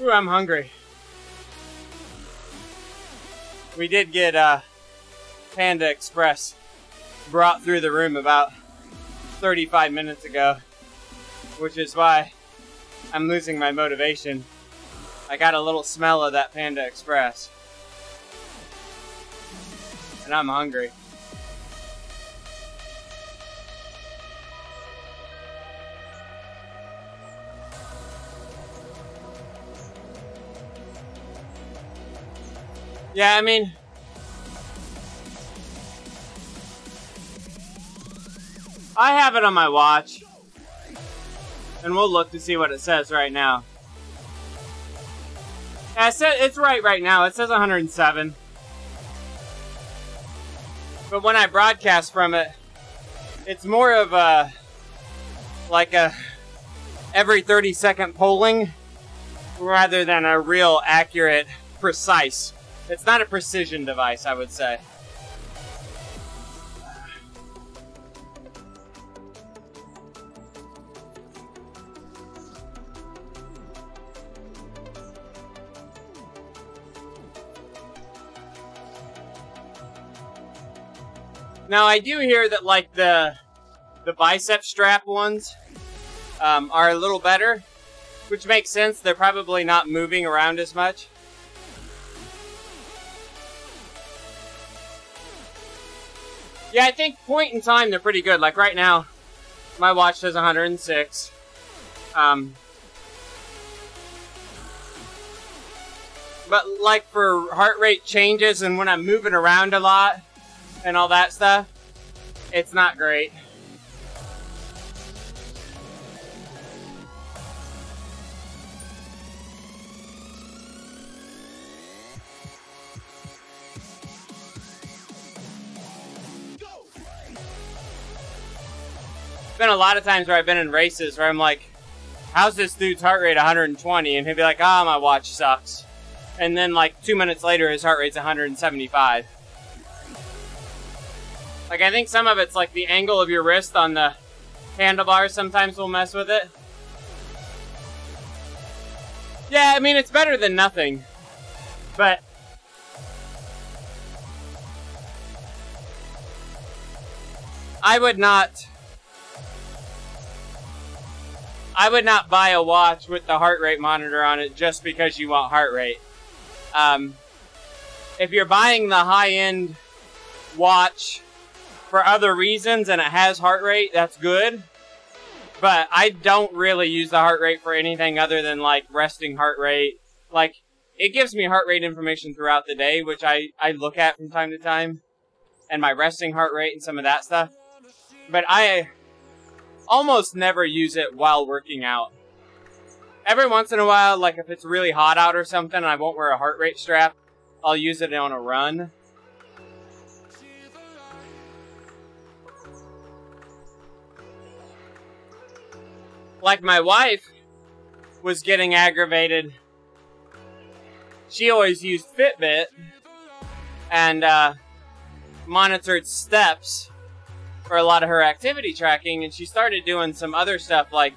A: Ooh, I'm hungry. We did get Panda Express brought through the room about 35 minutes ago, which is why I'm losing my motivation. I got a little smell of that Panda Express, and I'm hungry. Yeah, I mean, I have it on my watch, and we'll look to see what it says right now. Yeah, it's right now. It says 107. But when I broadcast from it, it's more of a, like a every 30-second polling, rather than a real accurate, precise. It's not a precision device, I would say. Now, I do hear that, like, the bicep strap ones are a little better, which makes sense. They're probably not moving around as much. Yeah, I think point in time, they're pretty good. Like, right now, my watch says 106. But, like, for heart rate changes and when I'm moving around a lot and all that stuff, it's not great. Been a lot of times where I've been in races where I'm like, how's this dude's heart rate 120? And he'll be like, ah, my watch sucks. And then like 2 minutes later, his heart rate's 175. Like, I think some of it's like the angle of your wrist on the handlebars sometimes will mess with it. Yeah, I mean, it's better than nothing. But I would not buy a watch with the heart rate monitor on it just because you want heart rate. If you're buying the high-end watch for other reasons and it has heart rate, that's good. But I don't really use the heart rate for anything other than, like, resting heart rate. Like, it gives me heart rate information throughout the day, which I look at from time to time. And my resting heart rate and some of that stuff. But I almost never use it while working out. Every once in a while, like if it's really hot out or something and I won't wear a heart rate strap, I'll use it on a run. Like my wife was getting aggravated. She always used Fitbit and monitored steps for a lot of her activity tracking, and she started doing some other stuff like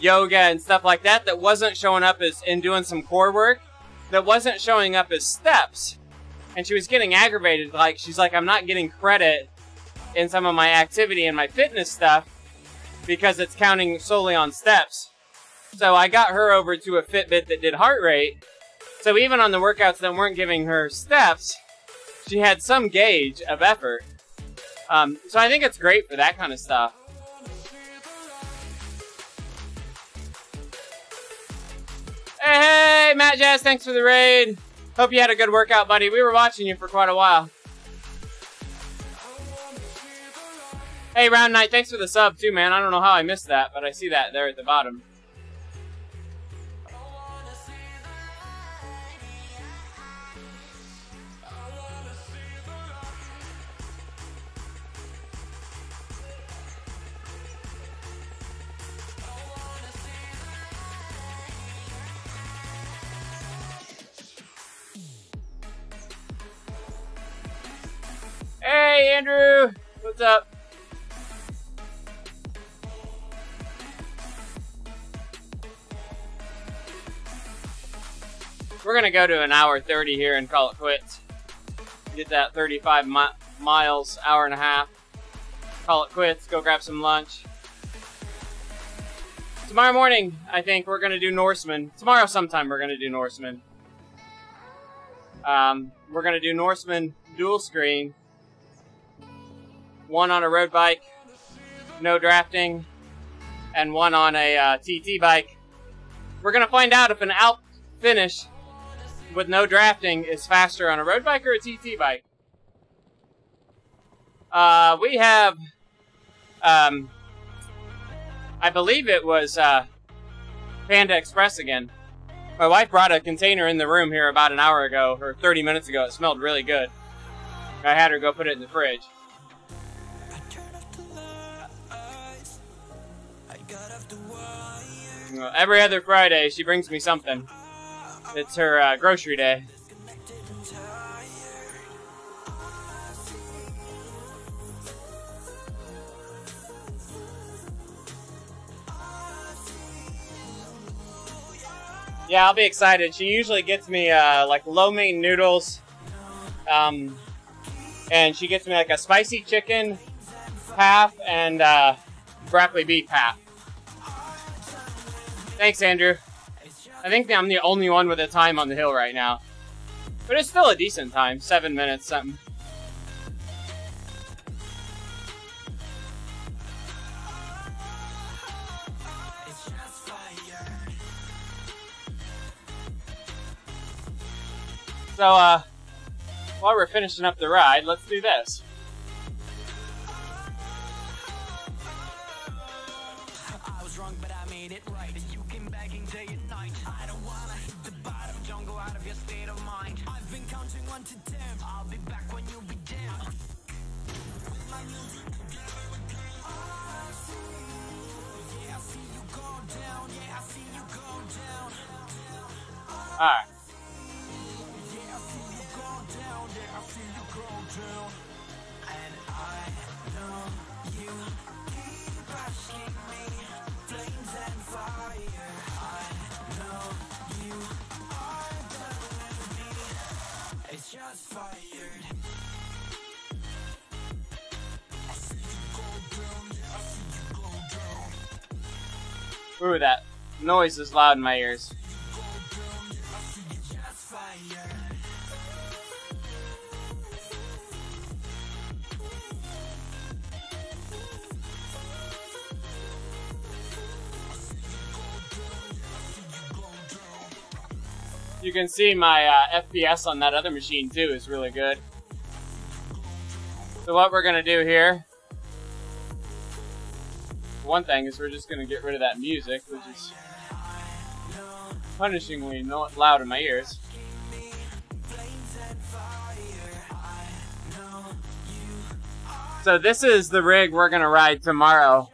A: yoga and stuff like that that wasn't showing up as, and doing some core work that wasn't showing up as steps. And she was getting aggravated. Like, she's like, I'm not getting credit in some of my activity and my fitness stuff because it's counting solely on steps. So I got her over to a Fitbit that did heart rate. So even on the workouts that weren't giving her steps, she had some gauge of effort. So I think it's great for that kind of stuff. Hey, Matt Jazz, thanks for the raid. Hope you had a good workout, buddy. We were watching you for quite a while. Hey, Round Night, thanks for the sub too, man. I don't know how I missed that, but I see that there at the bottom. Hey, Andrew! What's up? We're gonna go to an hour 30 here and call it quits. Get that 35 miles, hour and a half. Call it quits, go grab some lunch. Tomorrow morning, I think we're gonna do Norseman. Tomorrow sometime we're gonna do Norseman. We're gonna do Norseman dual screen. One on a road bike, no drafting, and one on a TT bike. We're gonna find out if an Alp finish with no drafting is faster on a road bike or a TT bike. We have, I believe it was Panda Express again. My wife brought a container in the room here about an hour ago, or 30 minutes ago. It smelled really good. I had her go put it in the fridge. Every other Friday, she brings me something. It's her grocery day. Yeah, I'll be excited. She usually gets me like lo mein noodles, and she gets me like a spicy chicken half and broccoli beef half. Thanks, Andrew. I think I'm the only one with a time on the hill right now. But it's still a decent time. 7 minutes something. So, while we're finishing up the ride, let's do this.
B: I was wrong, but I made it right. You came back in day and night. I don't wanna hit the bottom, don't go out of your state of mind. I've been counting 1 to 10. I'll be back when you be down. My music together again. I see, yeah, I see you go down. Yeah, I see you go down.
A: Alright.
B: Yeah, I see you go down. Yeah, I see you go down. And I know you keep asking me, flames and fire. I know you are done with me. It's just fired. I see you go down. Yeah, I see you go down.
A: Ooh, that noise is loud in my ears.
B: Go down. Yeah, I see you just fired.
A: You can see my FPS on that other machine too is really good. So what we're gonna do here, one thing is we're just gonna get rid of that music, which is punishingly loud in my ears. So this is the rig we're gonna ride tomorrow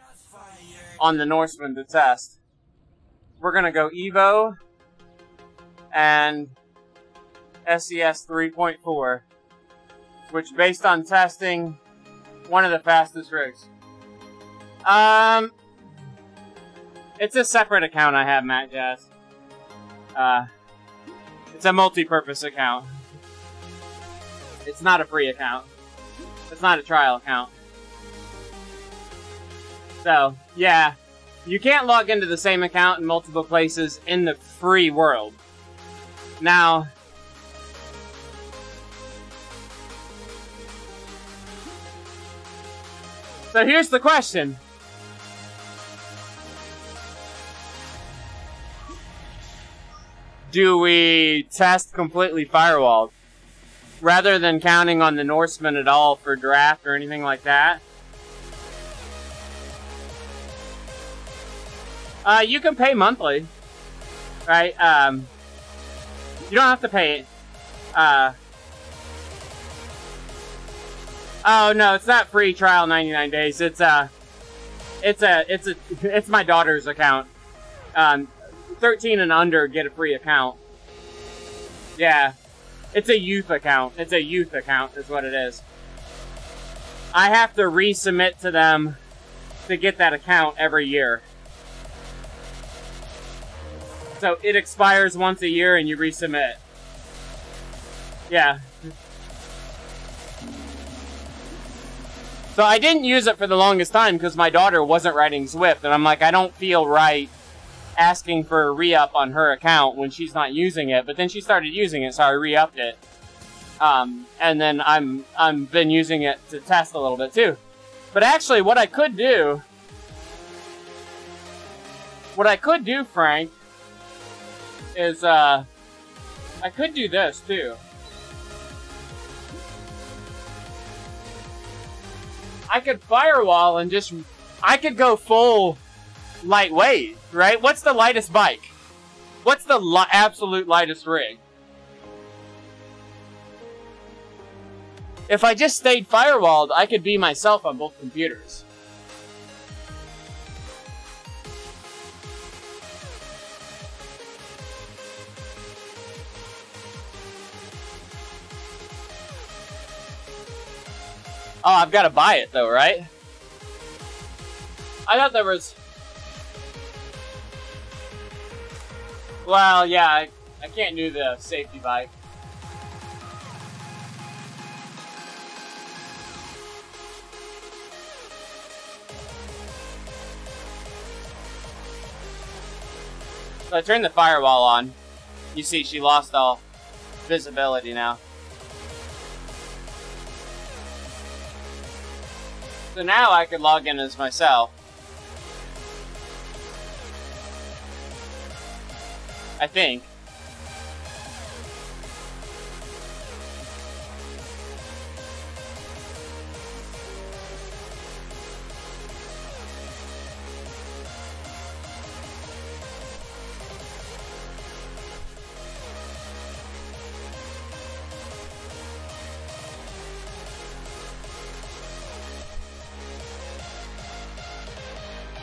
A: on the Norseman to test. We're gonna go Evo and SES 3.4, which based on testing, one of the fastest rigs. It's a separate account I have, Matt Jazz. It's a multi-purpose account. It's not a free account. It's not a trial account. So, yeah. You can't log into the same account in multiple places in the free world. Now, so here's the question. Do we test completely firewalled rather than counting on the Norseman at all for draft or anything like that? You can pay monthly, right? You don't have to pay it. Oh no, it's not free trial 99 days. It's my daughter's account. 13 and under get a free account. Yeah. It's a youth account. It's a youth account is what it is. I have to resubmit to them to get that account every year. So it expires once a year and you resubmit. Yeah. So I didn't use it for the longest time because my daughter wasn't writing Zwift, and I'm like, I don't feel right asking for a re-up on her account when she's not using it. But then she started using it, so I re-upped it. And then I'm been using it to test a little bit too. But actually, what I could do, Frank, is I could do this too. I could firewall and just, I could go full lightweight, right? What's the lightest bike? What's the absolute lightest rig? If I just stayed firewalled, I could be myself on both computers. Oh, I've got to buy it though, right? I thought there was... Well, yeah, I can't do the safety bike. So I turned the firewall on. You see, she lost all visibility now. So now I could log in as myself. I think.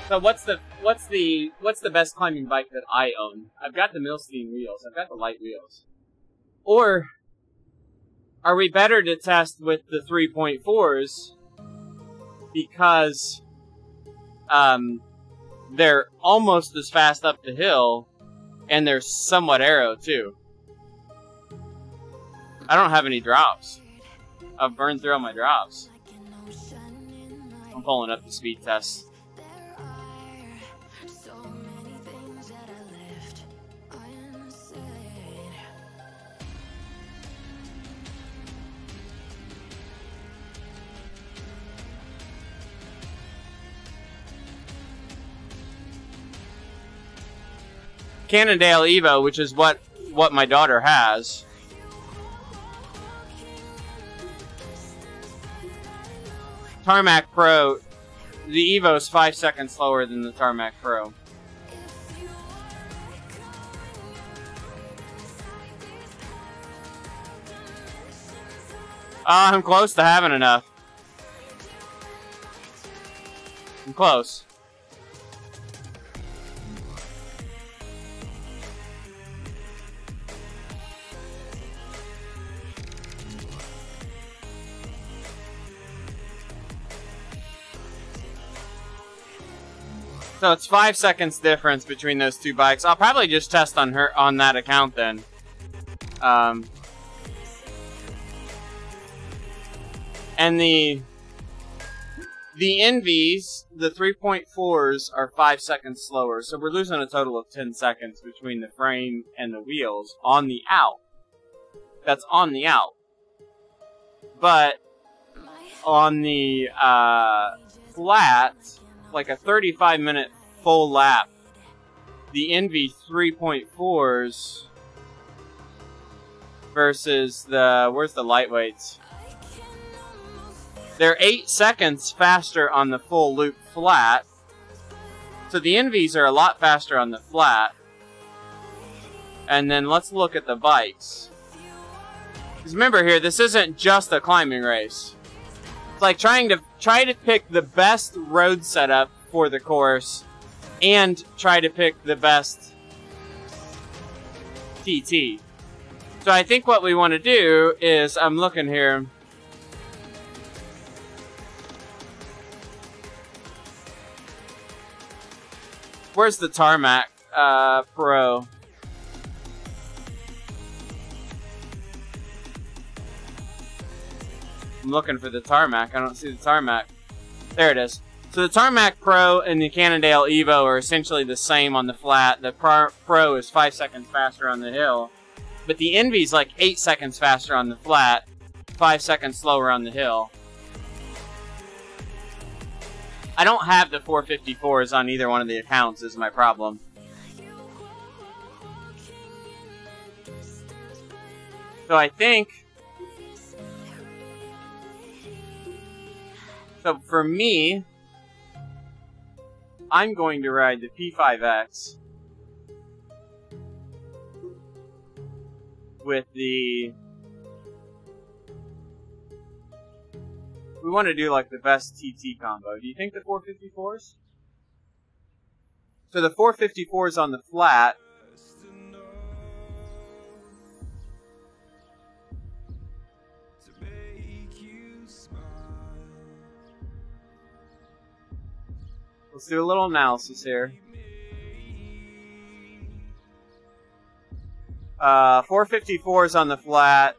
A: So what's the best climbing bike that I own? I've got the Milstein wheels. I've got the light wheels. Or are we better to test with the 3.4s because they're almost as fast up the hill and they're somewhat aero too. I don't have any drops. I've burned through all my drops. I'm pulling up the speed test. Cannondale Evo, which is what my daughter has. Tarmac Pro, the Evo is 5 seconds slower than the Tarmac Pro. I'm close to having enough. I'm close. So it's 5 seconds difference between those two bikes. I'll probably just test on that account then. And the Envies, the 3.4s are 5 seconds slower, so we're losing a total of 10 seconds between the frame and the wheels on the out. That's on the out. But on the flat, like a 35-minute full lap, the Envy 3.4s versus the, where's the lightweights? They're 8 seconds faster on the full loop flat. So the Envies are a lot faster on the flat. And then let's look at the bikes. Because remember here, this isn't just a climbing race. It's like try to pick the best road setup for the course and try to pick the best TT. So I think what we want to do is, I'm looking here. Where's the Tarmac Pro? I'm looking for the Tarmac. I don't see the Tarmac. There it is. So the Tarmac Pro and the Cannondale Evo are essentially the same on the flat. The Pro is 5 seconds faster on the hill. But the Envy's like 8 seconds faster on the flat, 5 seconds slower on the hill. I don't have the 454s on either one of the accounts is my problem. So I think... So for me, I'm going to ride the P5X with the... We want to do like the best TT combo. Do you think the 454s? So the 454s on the flat. Let's do a little analysis here. 454s on the flat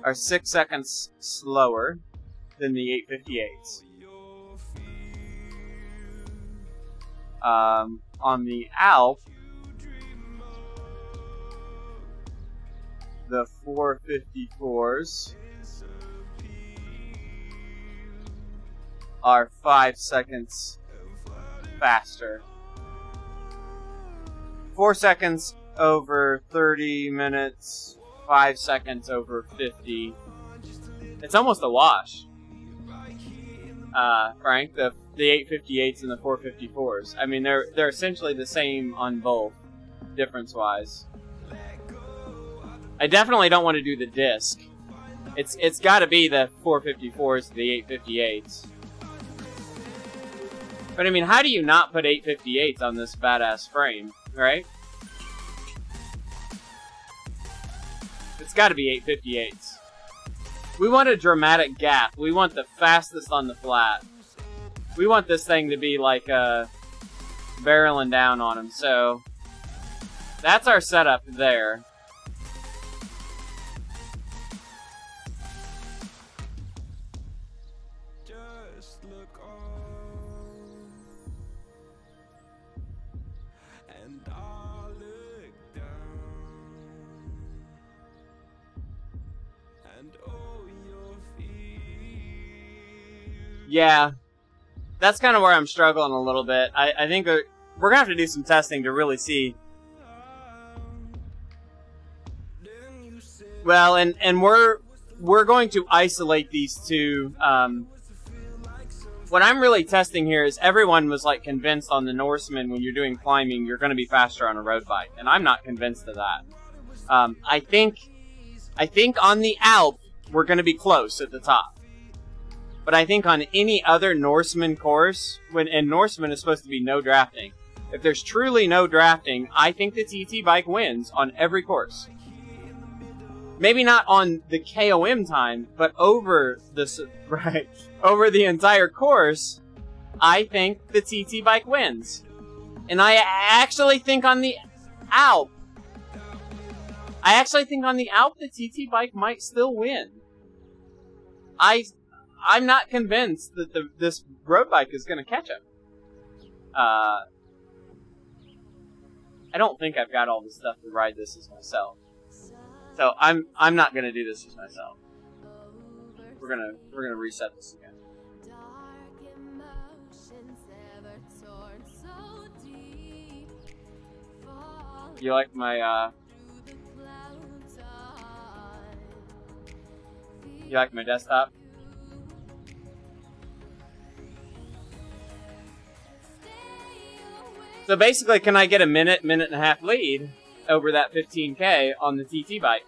A: are 6 seconds slower than the 858s. On the Alp, the 454s are 5 seconds faster. 4 seconds over 30 minutes, 5 seconds over 50. It's almost a wash, Frank. The 858s and the 454s. I mean, they're essentially the same on both, difference-wise. I definitely don't want to do the disc. It's got to be the 454s to the 858s. But I mean, how do you not put 858s on this badass frame, right? It's got to be 858s. We want a dramatic gap. We want the fastest on the flat. We want this thing to be like barreling down on him. So that's our setup there.
B: Just look on, and I'll look down, and oh, your feet.
A: Yeah, that's kind of where I'm struggling a little bit. I think we're gonna have to do some testing to really see. Well, and we're going to isolate these two. What I'm really testing here is everyone was like convinced on the Norseman when you're doing climbing you're going to be faster on a road bike, and I'm not convinced of that. I think on the Alp we're going to be close at the top. But I think on any other Norseman course, and Norseman is supposed to be no drafting, if there's truly no drafting, I think the TT bike wins on every course. Maybe not on the KOM time, but over over the entire course, I think the TT bike wins. And I actually think on the Alp, the TT bike might still win. I'm not convinced that this road bike is going to catch him. I don't think I've got all the stuff to ride this as myself. So I'm not going to do this as myself. We're gonna reset this again. You like my you like my desktop? So basically, can I get a minute and a half lead over that 15K on the TT bike?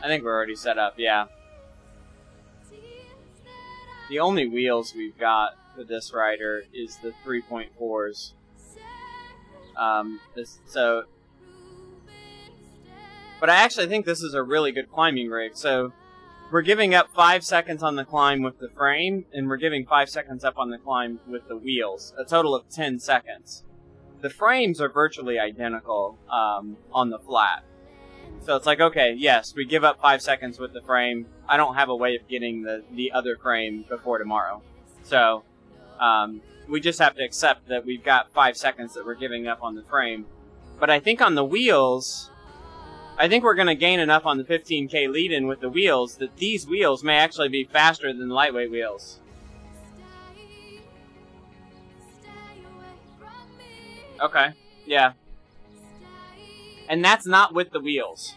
A: I think we're already set up, yeah. The only wheels we've got for this rider is the 3.4s. But I actually think this is a really good climbing rig. So we're giving up 5 seconds on the climb with the frame, and we're giving 5 seconds up on the climb with the wheels. A total of 10 seconds. The frames are virtually identical on the flat. So it's like, okay, yes, we give up 5 seconds with the frame. I don't have a way of getting the other frame before tomorrow. So we just have to accept that we've got 5 seconds that we're giving up on the frame. But I think on the wheels, I think we're going to gain enough on the 15K lead-in with the wheels that these wheels may actually be faster than lightweight wheels. Okay, yeah. And that's not with the wheels.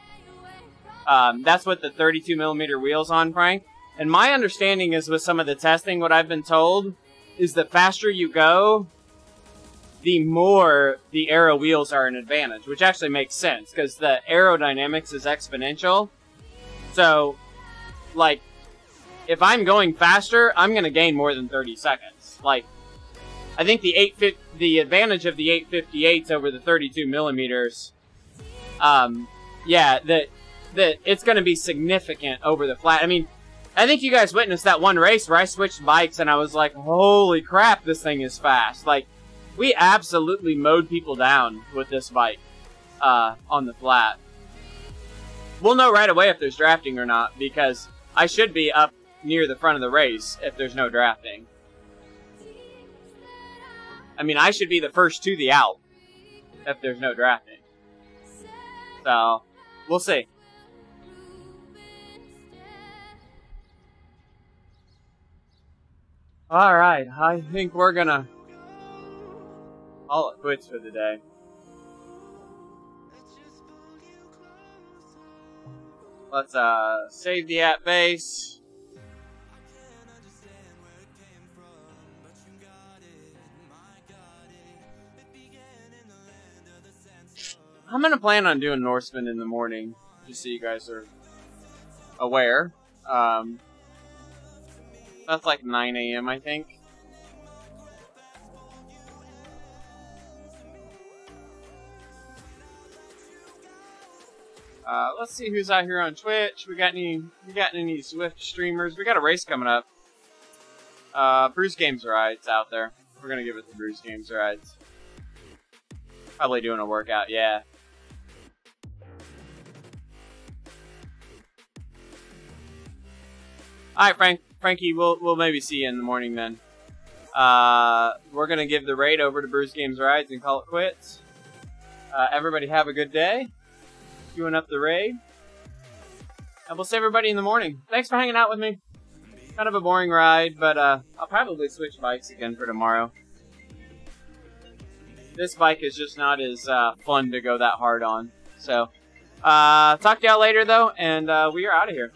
A: That's with the 32mm wheels on, Frank. And my understanding is with some of the testing, what I've been told is the faster you go, the more the aero wheels are an advantage, which actually makes sense because the aerodynamics is exponential. So, like, if I'm going faster, I'm going to gain more than 30 seconds. Like, I think the advantage of the 858s over the 32 millimeters, yeah, that it's going to be significant over the flat. I mean, I think you guys witnessed that one race where I switched bikes and I was like, holy crap, this thing is fast. Like, we absolutely mowed people down with this bike on the flat. We'll know right away if there's drafting or not, because I should be up near the front of the race if there's no drafting. I mean, I should be the first to the out if there's no drafting. So, we'll see. Alright, I think we're gonna call it quits for the day. Let's save the at base. I'm gonna plan on doing Norseman in the morning, just so you guys are aware. That's like 9 a.m. I think. Let's see who's out here on Twitch. We got any Swift streamers? We got a race coming up. Bruce Games Rides out there. We're gonna give it to Bruce Games Rides. Probably doing a workout, yeah. Alright, Frankie, we'll maybe see you in the morning then. We're gonna give the raid over to Bruce Games Rides and call it quits. Everybody have a good day. Queuing up the raid. And we'll see everybody in the morning. Thanks for hanging out with me. Kind of a boring ride, but I'll probably switch bikes again for tomorrow. This bike is just not as fun to go that hard on. So, talk to y'all later though, and we are out of here.